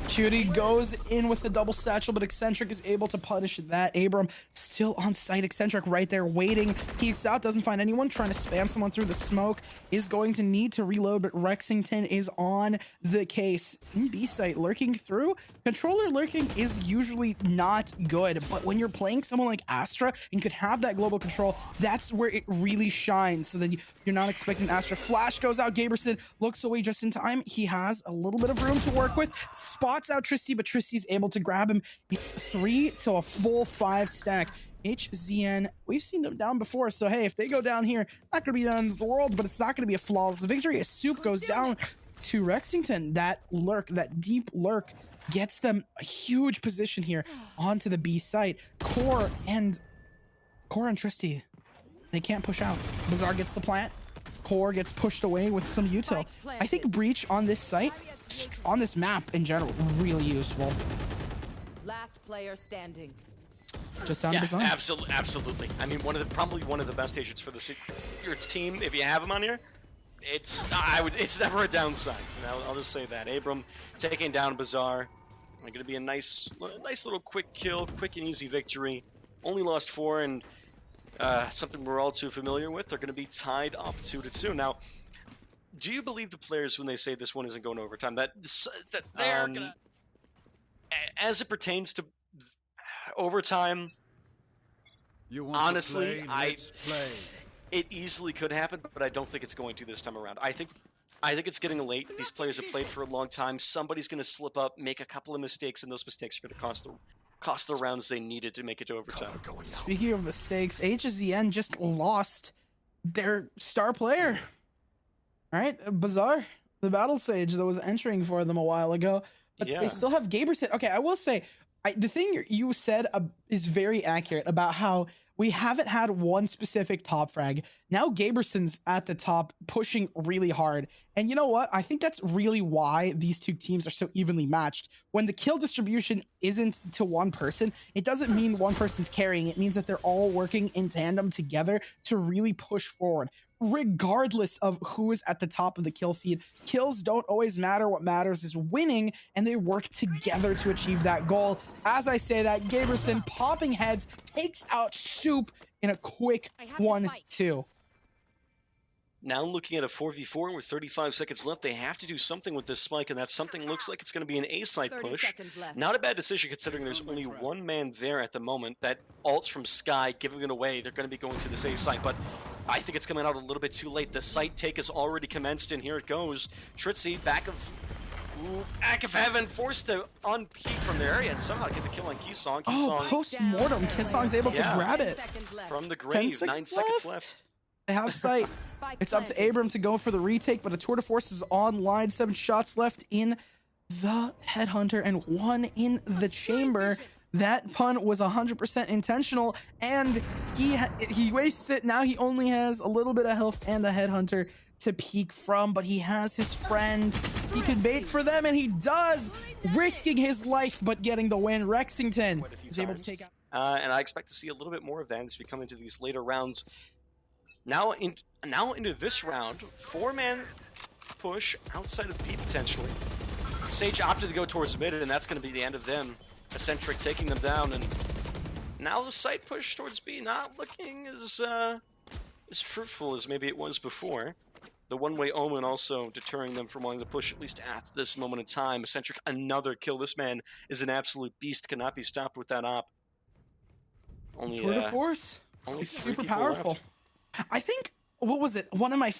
Cutie goes in with the double satchel, but Eccentric is able to punish that. Abram still on site. Eccentric right there waiting. Peeks out, doesn't find anyone. Trying to spam someone through the smoke. Is going to need to reload, but Rexington is on the case. In B site, lurking through. Controller lurking is usually not good, but when you're playing someone like Astra and could have that global control, that's where it really shines. So then you're not expecting Astra. Flash goes out. Gaberson looks away just in time. He has a little bit of room to work with. Spots out Tristy, but Tristy's able to grab him. It's 3 to a full 5 stack. HZN, we've seen them down before, so hey, if they go down here, not gonna be the end of the world, but it's not gonna be a flawless victory. As Soup goes down to Rexington, that lurk, that deep lurk, gets them a huge position here onto the B site. Core and Tristy, they can't push out. Bazaar gets the plant. Core gets pushed away with some util. I think Breach on this site, on this map in general, really useful. Last player standing. Just down to Bazaar. Absolutely. I mean, probably one of the best agents for your team. If you have him on here, it's never a downside. I'll just say that. Abram taking down Bazaar. Going to be a nice little quick kill, quick and easy victory. Only lost 4, and something we're all too familiar with. They're going to be tied up 2-2. Now, do you believe the players when they say this one isn't going to overtime? That they're gonna, as it pertains to overtime, honestly, it easily could happen, but I don't think it's going to this time around. I think it's getting late. These players have played for a long time. Somebody's going to slip up, make a couple of mistakes, and those mistakes are going to cost the rounds they needed to make it to overtime. Speaking of mistakes, HZN just lost their star player. All right, Bazaar, the battle sage that was entering for them a while ago, but they still have Gaberson. Okay, I will say, the thing you said is very accurate about how we haven't had one specific top frag. Now Gaberson's at the top, pushing really hard. And you know what? I think that's really why these two teams are so evenly matched. When the kill distribution isn't to one person, it doesn't mean one person's carrying. It means that they're all working in tandem together to really push forward. Regardless of who is at the top of the kill feed, kills don't always matter. What matters is winning, and they work together to achieve that goal. As I say that, Gaberson popping heads takes out Soup in a quick 1-2. Now looking at a 4v4 with 35 seconds left, they have to do something with this spike, and that something looks like it's going to be an A-side push. Not a bad decision considering there's only one man there at the moment. That ults from Sky giving it away. They're going to be going to this A-side, but I think it's coming out a little bit too late. The site take has already commenced, and here it goes. Tritzy back of Ooh, Act of Heaven forced to unpeak from the area and somehow get the kill on Keysong. Oh, post-mortem, Kissong's able to grab it. From the 10 grave, 9 seconds left. They have sight. It's up to Abram to go for the retake, but a tour de force is online. 7 shots left in the headhunter and 1 in the chamber. That pun was 100% intentional, and he wastes it. Now he only has a little bit of health and the headhunter to peek from, but he has his friend. He could bait for them, and he does, risking his life, but getting the win. Rexington is able to take out. And I expect to see a little bit more of that as we come into these later rounds. Now into this round, 4-man push outside of B potentially. Sage opted to go towards mid, and that's going to be the end of them. Eccentric taking them down, and now the site push towards B not looking as fruitful as maybe it was before. The one-way Omen also deterring them from wanting to push, at least at this moment in time. Eccentric, another kill. This man is an absolute beast, cannot be stopped with that op. Only Tour de force. Only It's 3 super people powerful. left. I think, what was it? One of my,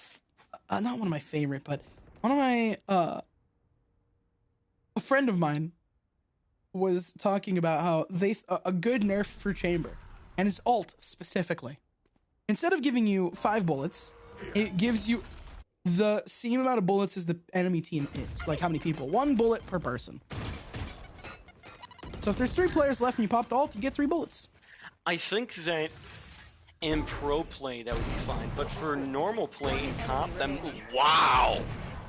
not one of my favorite, but one of my, a friend of mine was talking about how a good nerf for Chamber and his ult specifically, instead of giving you 5 bullets, it gives you the same amount of bullets as the enemy team is. Like how many people? 1 bullet per person. So if there's 3 players left and you pop the ult, you get 3 bullets. I think that in pro play that would be fine, but for normal play in comp, then wow,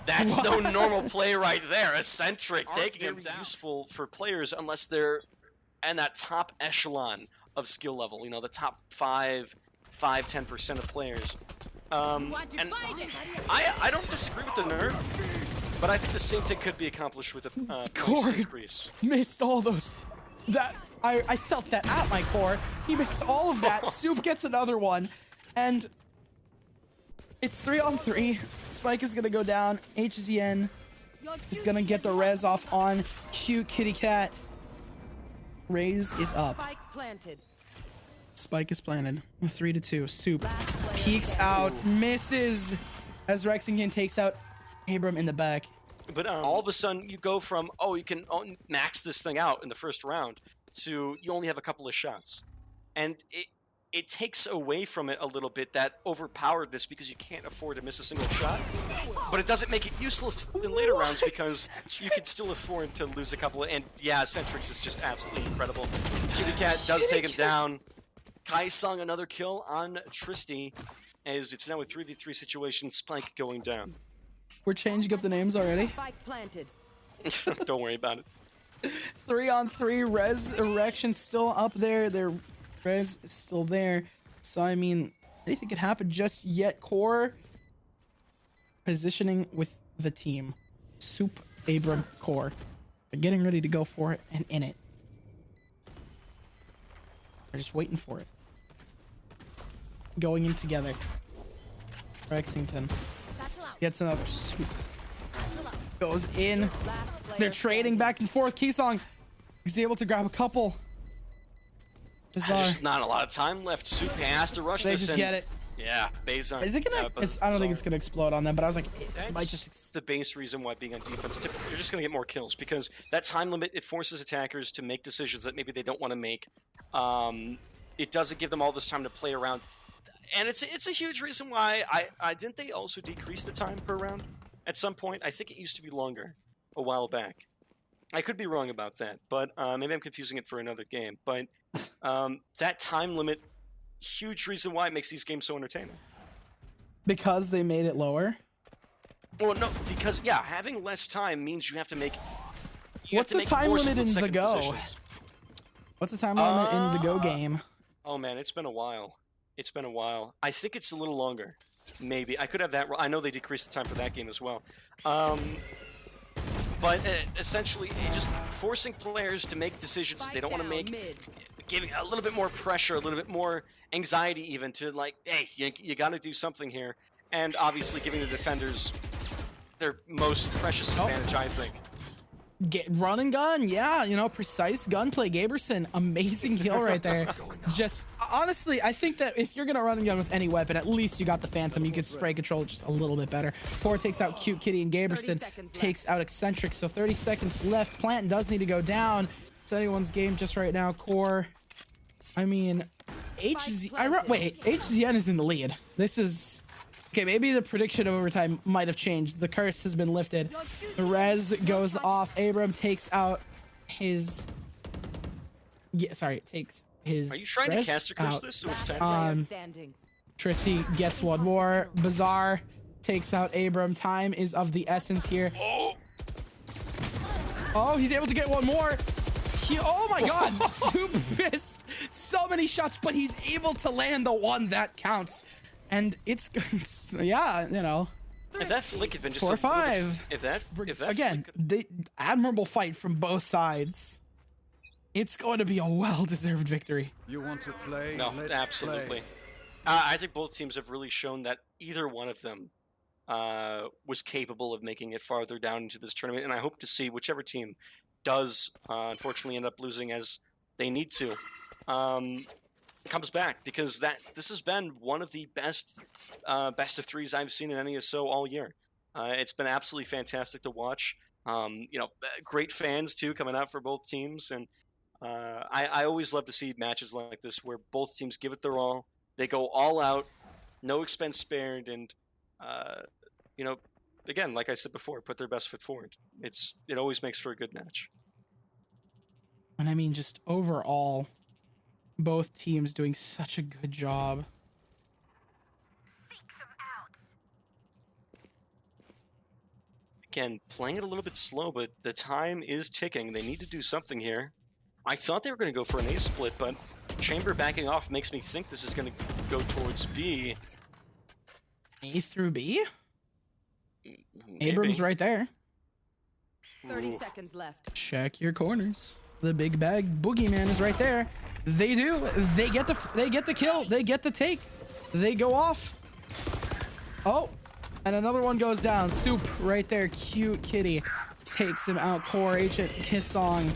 that's no normal play right there. Eccentric taking him down. Useful for players unless they're in that top echelon of skill level. You know, the top 10% of players. And I don't disagree with the nerf, but I think the same thing could be accomplished with a points increase. Missed all those. That I felt that at my core. He missed all of that. Soup gets another one, and it's 3-on-3. Spike is gonna go down. HZN is gonna get the res off on cute kitty cat. Raze is up. Spike planted. Spike is planted. 3-2. Soup peeks out, misses as Rexington takes out Abram in the back. But all of a sudden, you go from, oh, you can max this thing out in the first round, to you only have a couple of shots. And it takes away from it a little bit, that overpoweredness, because you can't afford to miss a single shot. But it doesn't make it useless in later rounds, because you can still afford to lose a couple of, and yeah, Centrix is just absolutely incredible. Kitty Cat does take him down. Kai Sung another kill on Tristy, as it's now a 3v3 situation, Spike going down. We're changing up the names already. Spike planted. Don't worry about it. 3-on-3. Resurrection still up there. Their res is still there. So I mean, anything could happen just yet. Core positioning with the team. Soup, Abram, Core. They're getting ready to go for it and in it. They're just waiting for it. Going in together. Rexington gets another Soup. Goes in. They're trading back and forth. Keysong is able to grab a couple. There's just not a lot of time left. Soup has to rush They this. just And get it. yeah, Bazon. Is it gonna? I don't think it's gonna explode on them, but I was like, it might just. That's the base reason why being on defense, typically, you're just going to get more kills, because that time limit, it forces attackers to make decisions that maybe they don't want to make. It doesn't give them all this time to play around. And it's a huge reason why didn't they also decrease the time per round at some point? I think it used to be longer a while back. I could be wrong about that, but maybe I'm confusing it for another game. But that time limit, huge reason why it makes these games so entertaining. Because they made it lower? Well, no, because, yeah, having less time means you have to make... What's the time limit in the Go? What's the time limit in the Go game? Oh, man, it's been a while. It's been a while. I think it's a little longer. Maybe. I could have that... I know they decreased the time for that game as well. But essentially, just forcing players to make decisions that they don't want to make, giving a little bit more pressure, a little bit more anxiety even, to like, hey, you got to do something here. And obviously giving the defenders their most precious advantage, I think. Run and gun, yeah, you know, precise gunplay. Gaberson, amazing heal right there. Just honestly, I think that if you're gonna run the gun with any weapon, at least you got the Phantom. You could spray control just a little bit better. Core takes out Cute Kitty, and Gaberson takes out Eccentric. So 30 seconds left. Plant does need to go down. It's anyone's game just right now. Core. I mean, HZN is in the lead. This is okay. Maybe the prediction of overtime might have changed. The curse has been lifted. The res goes off. Abram takes out his. Yeah, sorry, takes his. Are you trying to caster curse this? So it's time. Tristy gets one more. Bazaar takes out Abram. Time is of the essence here. Oh, he's able to get one more. Oh my God, Soup missed so many shots, but he's able to land the one that counts. And it's yeah, you know. If that flick had been just 4-5. If that again, the admirable fight from both sides. It's going to be a well-deserved victory. You want to play? No, Let's absolutely. play. I think both teams have really shown that either one of them was capable of making it farther down into this tournament, and I hope to see whichever team does unfortunately end up losing, as they need to, comes back, because this has been one of the best best of threes I've seen in NESO all year. It's been absolutely fantastic to watch. Great fans too coming out for both teams, and I always love to see matches like this where both teams give it their all. They go all out, no expense spared, and again, like I said before, put their best foot forward. It always makes for a good match. And I mean, just overall, both teams doing such a good job. Again, playing it a little bit slow, but the time is ticking. They need to do something here. I thought they were going to go for an A split, but Chamber backing off makes me think this is going to go towards B. A through B? Maybe. Abram's right there. 30 seconds left. Check your corners. The big bag boogeyman is right there. They do. They get the kill. They get the take. They go off. Oh, and another one goes down. Soup right there. Cute Kitty takes him out. Core Agent Kissong,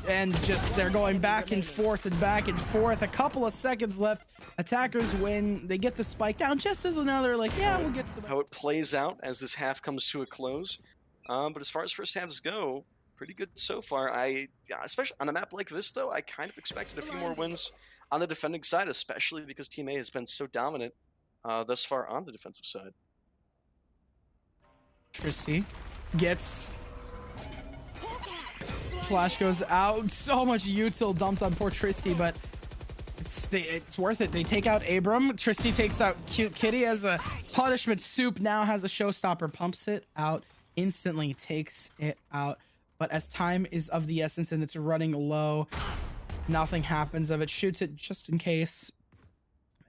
and just they're going back and forth and back and forth. A couple of seconds left. Attackers win. They get the spike down just as another we'll get some. How it plays out as this half comes to a close. But as far as first halves go, pretty good so far. Especially on a map like this, though, I kind of expected a few more wins on the defending side, especially because TMA has been so dominant thus far on the defensive side. Tristy gets. Flash goes out. So much util dumped on poor Tristy, but it's worth it. They take out Abram. Tristy takes out Cute Kitty as a punishment. Soup now has a showstopper. Pumps it out instantly. Takes it out. But as time is of the essence and it's running low, nothing happens of it. Shoots it just in case.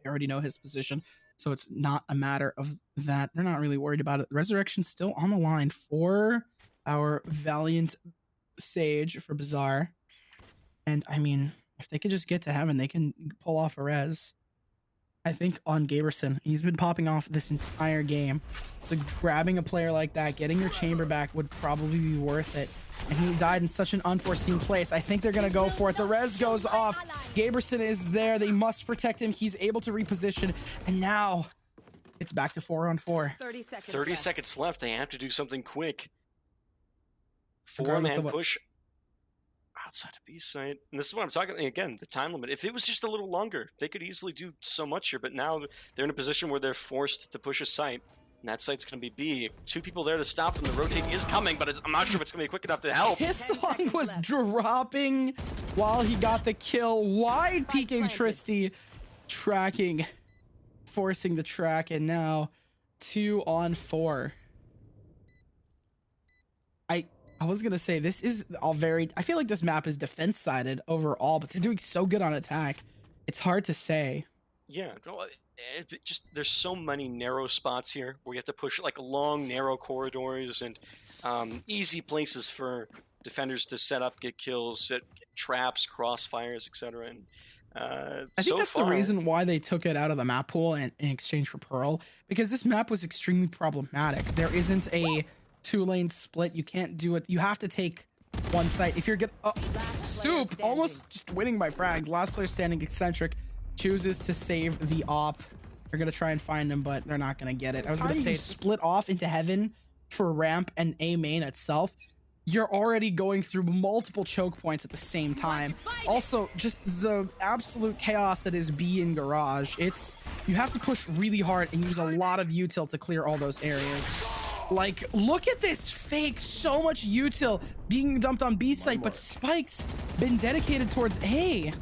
They already know his position, so it's not a matter of that. They're not really worried about it. Resurrection's still on the line for our Valiant Sage for Bazaar. And I mean, if they could just get to heaven, they can pull off a res. I think on Gaberson, he's been popping off this entire game. So grabbing a player like that, getting your chamber back would probably be worth it. And he died in such an unforeseen place. I think they're going to go for it. The res goes off. Gaberson is there. They must protect him. He's able to reposition. And now it's back to 4-on-4. 30 seconds left. They have to do something quick. 4-man push outside of B site. And this is what I'm talking again, the time limit. If it was just a little longer, they could easily do so much here, but now they're in a position where they're forced to push a site. And that site's going to be B. Two people there to stop them. The rotate is coming, but I'm not sure if it's going to be quick enough to help. Kissong was dropping while he got the kill. Wide peeking Tristy. Tracking. Forcing the track. And now 2-on-4. I was going to say, this is all very... I feel like this map is defense-sided overall, but they're doing so good on attack. It's hard to say. Yeah, just there's so many narrow spots here where you have to push like long, narrow corridors and easy places for defenders to set up, get kills, set traps, crossfires, etc. And I think that's the reason why they took it out of the map pool in exchange for Pearl, because this map was extremely problematic. There isn't a 2-lane split. You can't do it. You have to take one site. If you're Soup almost just winning by frags. Last player standing, Eccentric chooses to save the op. They're gonna try and find him, but they're not gonna get it. I was gonna say split off into heaven for ramp and A main itself. You're already going through multiple choke points at the same time. Also, just the absolute chaos that is B in garage. You have to push really hard and use a lot of util to clear all those areas. Like, look at this fake, so much util being dumped on B site, but Spike's been dedicated towards A.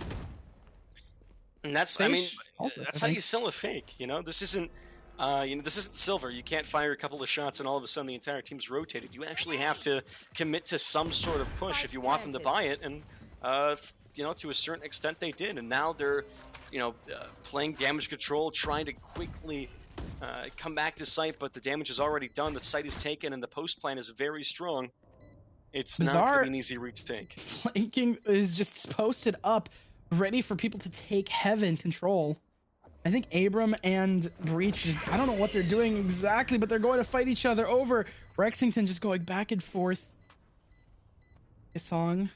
And that's, I mean, that's how you sell a fake. You know, this isn't, this isn't silver. You can't fire a couple of shots and all of a sudden the entire team's rotated. You actually have to commit to some sort of push if you want them to buy it. And, to a certain extent they did. And now they're, playing damage control, trying to quickly come back to site, but the damage is already done. The site is taken and the post plan is very strong. It's not going to be an easy retake. Flanking is just posted up, ready for people to take heaven control. I think Abram and Breach, I don't know what they're doing exactly, but they're going to fight each other over. Rexington just going back and forth. Kissong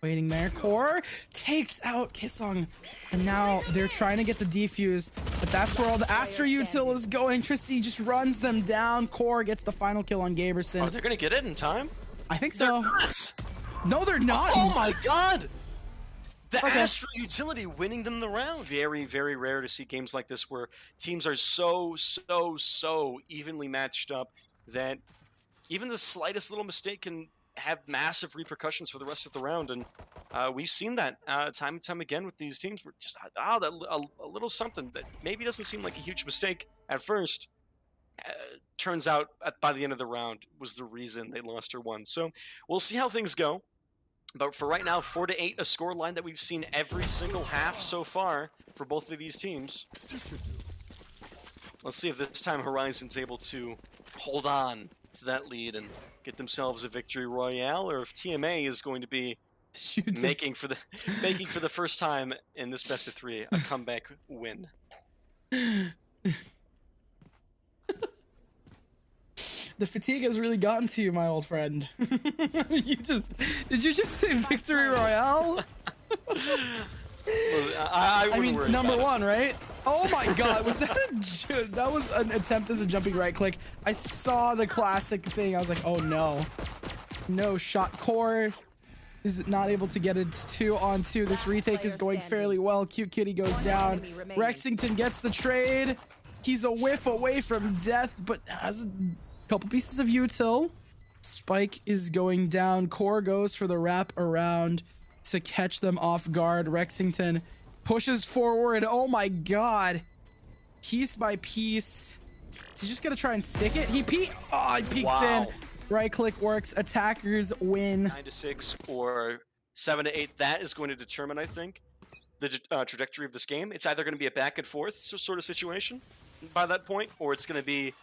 waiting there. Core takes out Kissong. And now they're trying to get the defuse, but that's where all the Astra util is going. Tristy just runs them down. Core gets the final kill on Gaberson. Oh, they're going to get it in time? I think so. No, they're not. Oh my god! The Astra utility winning them the round. Very, very rare to see games like this where teams are so evenly matched up that even the slightest little mistake can have massive repercussions for the rest of the round. And we've seen that time and time again with these teams. We're just, a little something that maybe doesn't seem like a huge mistake at first. Turns out by the end of the round was the reason they lost or won. So we'll see how things go. But for right now, 4-8, a score line that we've seen every single half so far for both of these teams. Let's see if this time Horizen's able to hold on to that lead and get themselves a victory royale, or if TMA is going to be making for the first time in this best of 3 a comeback win. The fatigue has really gotten to you, my old friend. Did you just say victory royale? I mean, number 1, right? Oh my god, was that that was an attempt as a jumping right click. I saw the classic thing. I was like, oh no. No shot. Core is not able to get it 2-on-2. This retake is going fairly well. Cute Kitty goes down. Rexington gets the trade. He's a whiff away from death, but has couple pieces of util. Spike is going down. Core goes for the wrap around to catch them off guard. Rexington pushes forward. Oh my god. Piece by piece. He's just gonna try and stick it. He peeks in. Right click works. Attackers win. 9-6 or 7-8. That is going to determine, I think, the trajectory of this game. It's either going to be a back and forth sort of situation by that point, or it's going to be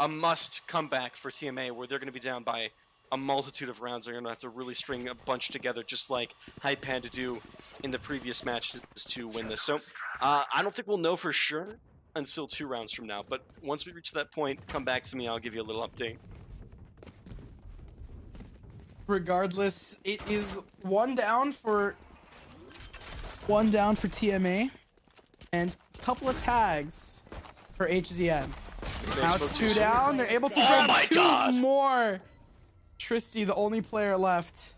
a must comeback for TMA where they're going to be down by a multitude of rounds. They're going to have to really string a bunch together, just like Hype had to do in the previous matches to win this. So I don't think we'll know for sure until 2 rounds from now. But once we reach that point, come back to me. I'll give you a little update. Regardless, it is one down for TMA and a couple of tags for HZN. Now it's 2 down. They're able to grab 2 more. Tristy, the only player left.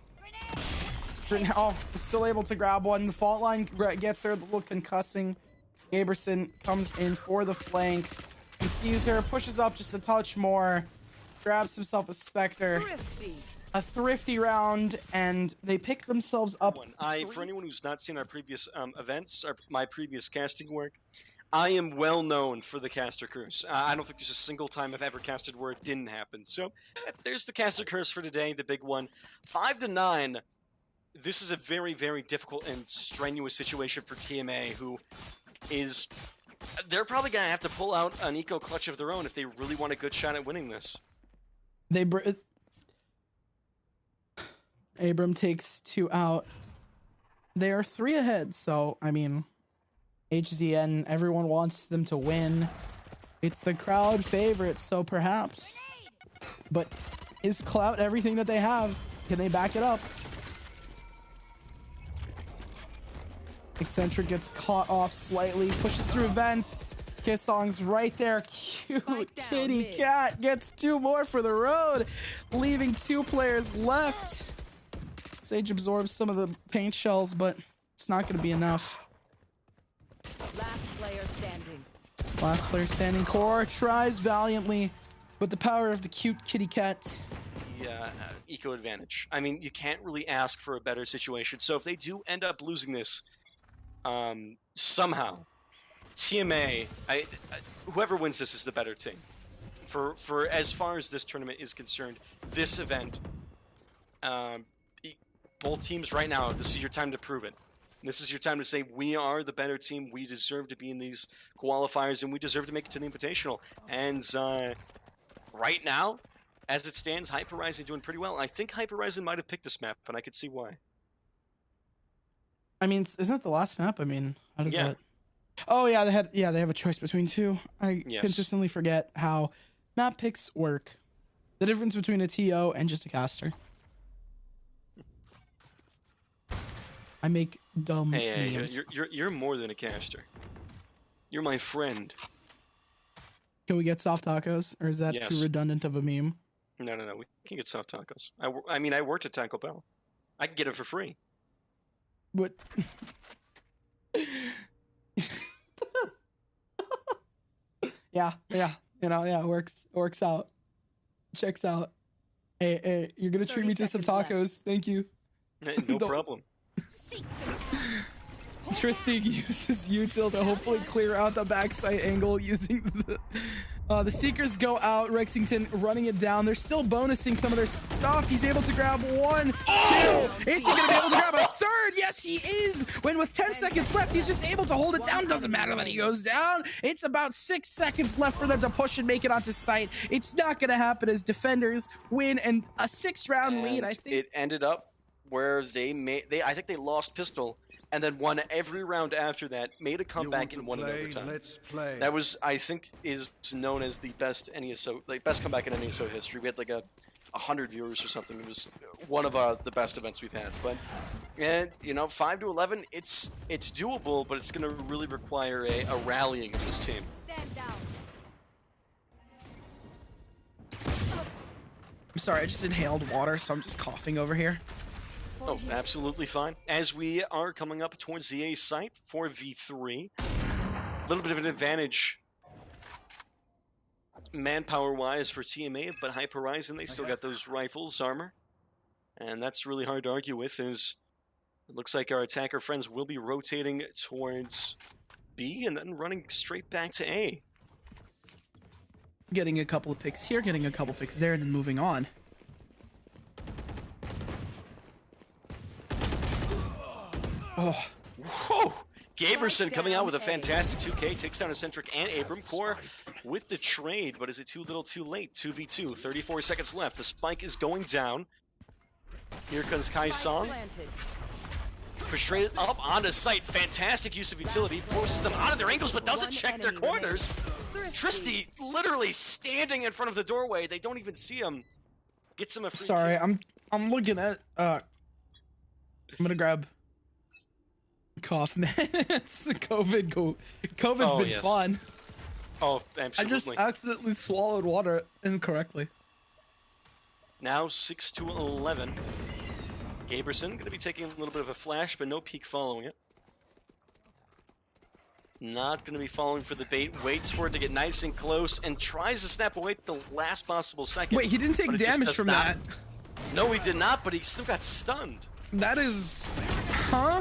Still able to grab one. The fault line gets her. The little concussing. Gaberson comes in for the flank. He sees her, pushes up just a touch more, grabs himself a Spectre. A thrifty round, and they pick themselves up. For anyone who's not seen our previous events, my previous casting work, I am well known for the caster curse. I don't think there's a single time I've ever casted where it didn't happen. So there's the caster curse for today, the big one. 5-9. This is a very, very difficult and strenuous situation for TMA, who is... They're probably going to have to pull out an eco clutch of their own if they really want a good shot at winning this. Abram takes 2 out. They are 3 ahead, so, I mean... HZN, everyone wants them to win. It's the crowd favorite, so perhaps. But is Clout everything that they have? Can they back it up? Eccentric gets caught off slightly, pushes through vents. Kissong's right there. Cute kitty cat gets 2 more for the road, leaving 2 players left. Sage absorbs some of the paint shells, but it's not going to be enough. Last player standing. Last player standing. Core tries valiantly with the power of the cute kitty cat. Yeah, eco advantage. I mean, you can't really ask for a better situation. So if they do end up losing this, somehow, TMA, whoever wins this is the better team. For as far as this tournament is concerned, this event, both teams right now, this is your time to prove it. This is your time to say, we are the better team, we deserve to be in these qualifiers, and we deserve to make it to the Invitational. And right now, as it stands, Hype Horizen doing pretty well. I think Hype Horizen might have picked this map, and I could see why. I mean, isn't it the last map? I mean, how does Yeah. that... Oh, yeah, they have a choice between 2. I consistently forget how map picks work. The difference between a TO and just a caster. I make dumb memes. You're more than a caster. You're my friend. Can we get soft tacos, or is that too redundant of a meme? No. We can get soft tacos. I mean, I worked at Taco Bell. I can get it for free. What? yeah. You know, yeah, works out. Checks out. Hey, you're gonna treat me to some tacos. Thank you. No problem. Tristan uses util to hopefully clear out the backside angle using the Seekers go out. Rexington running it down. They're still bonusing some of their stuff. He's able to grab 1, 2. Is he gonna be able to grab a 3rd? Yes, he is. When with 10 seconds left, he's just able to hold it down. Doesn't matter that he goes down. It's about 6 seconds left for them to push and make it onto site. It's not gonna happen as defenders win and a 6-round lead. I think it ended up where I think they lost pistol and then won every round after that, made a comeback and won in overtime. Let's play. That was, I think, is known as the best NESO, best comeback in NESO history. We had like 100 viewers or something. It was one of the best events we've had. But, you know, 5-11, it's doable, but it's going to really require a rallying of this team. Stand down. I'm sorry, I just inhaled water, so I'm just coughing over here. Oh, absolutely fine. As we are coming up towards the A site, 4v3. A little bit of an advantage manpower-wise for TMA, but Hype Horizen, they still got those rifles, armor. And that's really hard to argue with, as it looks like our attacker friends will be rotating towards B and then running straight back to A. Getting a couple of picks here, getting a couple picks there, and then moving on. Oh. Whoa! Gaberson coming out with a fantastic 2K, takes down Eccentric and Abram. Core with the trade, but is it too little too late? 2v2, 34 seconds left. The spike is going down. Here comes Kai Song. Frustrated up onto site. Fantastic use of utility. Forces them out of their angles, but doesn't check their corners. Tristy literally standing in front of the doorway. They don't even see him. Gets him a free Sorry, kill. I'm looking at I'm gonna grab cough meds. COVID's been fun. Oh, absolutely. I just accidentally swallowed water incorrectly. Now 6-11. Gaberson going to be taking a little bit of a flash, but no peek following it. Not going to be falling for the bait. Waits for it to get nice and close and tries to snap away at the last possible second. Wait, he didn't take damage from that. No, he did not, but he still got stunned. That is... Huh?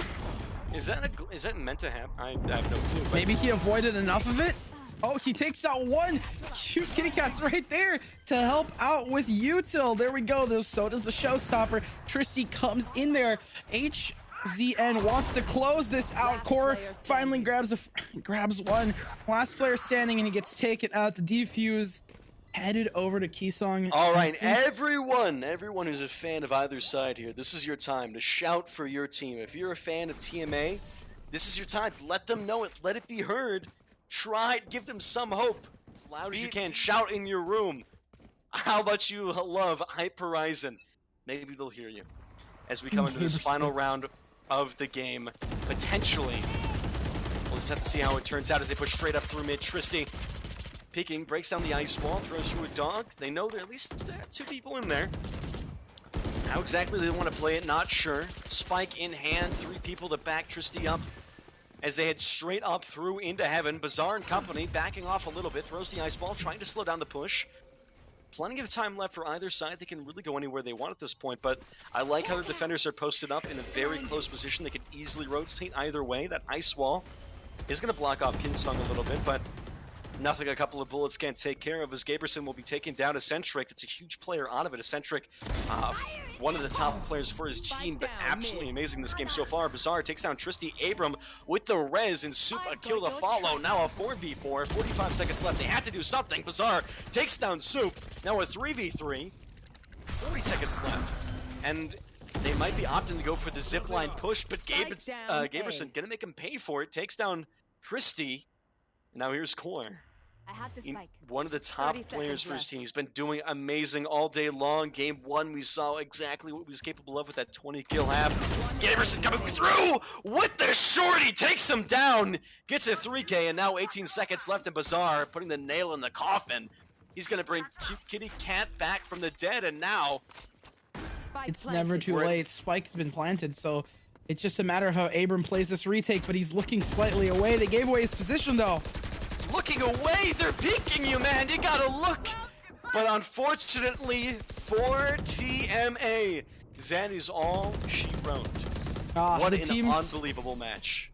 Is that meant to happen? I have no clue. Maybe he avoided enough of it? Oh, he takes out one. Cute kitty cat's right there to help out with util. There we go. So does the showstopper. Tristy comes in there. HZN wants to close this out. Core finally grabs one. Last player standing, and he gets taken out. The defuse headed over to Keysong. All right, everyone who's a fan of either side here, this is your time to shout for your team. If you're a fan of TMA, this is your time. Let them know it. Let it be heard. Try, give them some hope. As loud as you can. Shout in your room how much you love Hype Horizen. Maybe they'll hear you. As we come into this final round of the game. potentially. We'll just have to see how it turns out as they push straight up through mid. Tristy peeking, breaks down the ice wall, throws through a dog. They know there are at least 2 people in there. How exactly they want to play it, not sure. Spike in hand, 3 people to back Tristy up as they head straight up through into heaven. Bazaar and company backing off a little bit, throws the ice ball, trying to slow down the push. Plenty of time left for either side. They can really go anywhere they want at this point, but I like how the defenders are posted up in a very close position. They can easily rotate either way. That ice wall is going to block off Kinsung a little bit, but nothing a couple of bullets can't take care of, as Gaberson will be taking down Eccentric. That's a huge player out of it. Eccentric, one of the top players for his team, but absolutely amazing this game so far. Bazaar takes down Tristy. Abram with the res, and Soup a kill to follow. Now a 4v4, 45 seconds left. They had to do something. Bazaar takes down Soup. Now a 3v3, 40 seconds left. And they might be opting to go for the zipline push, but Gaberson gonna make him pay for it. Takes down Tristy. Now here's Core. I have the spike. One of the top players for his team. He's been doing amazing all day long. Game 1, we saw exactly what he was capable of with that 20 kill half. Gaberson coming through with the shorty, takes him down, gets a 3K, and now 18 seconds left in Bazaar, putting the nail in the coffin. He's gonna bring Kitty Cat back from the dead, and now it's never too late. Spike's been planted, so it's just a matter of how Abram plays this retake, but he's looking slightly away. They gave away his position, though. Looking away, they're peeking you, man. You gotta look. But unfortunately for TMA, that is all she wrote. What an unbelievable match.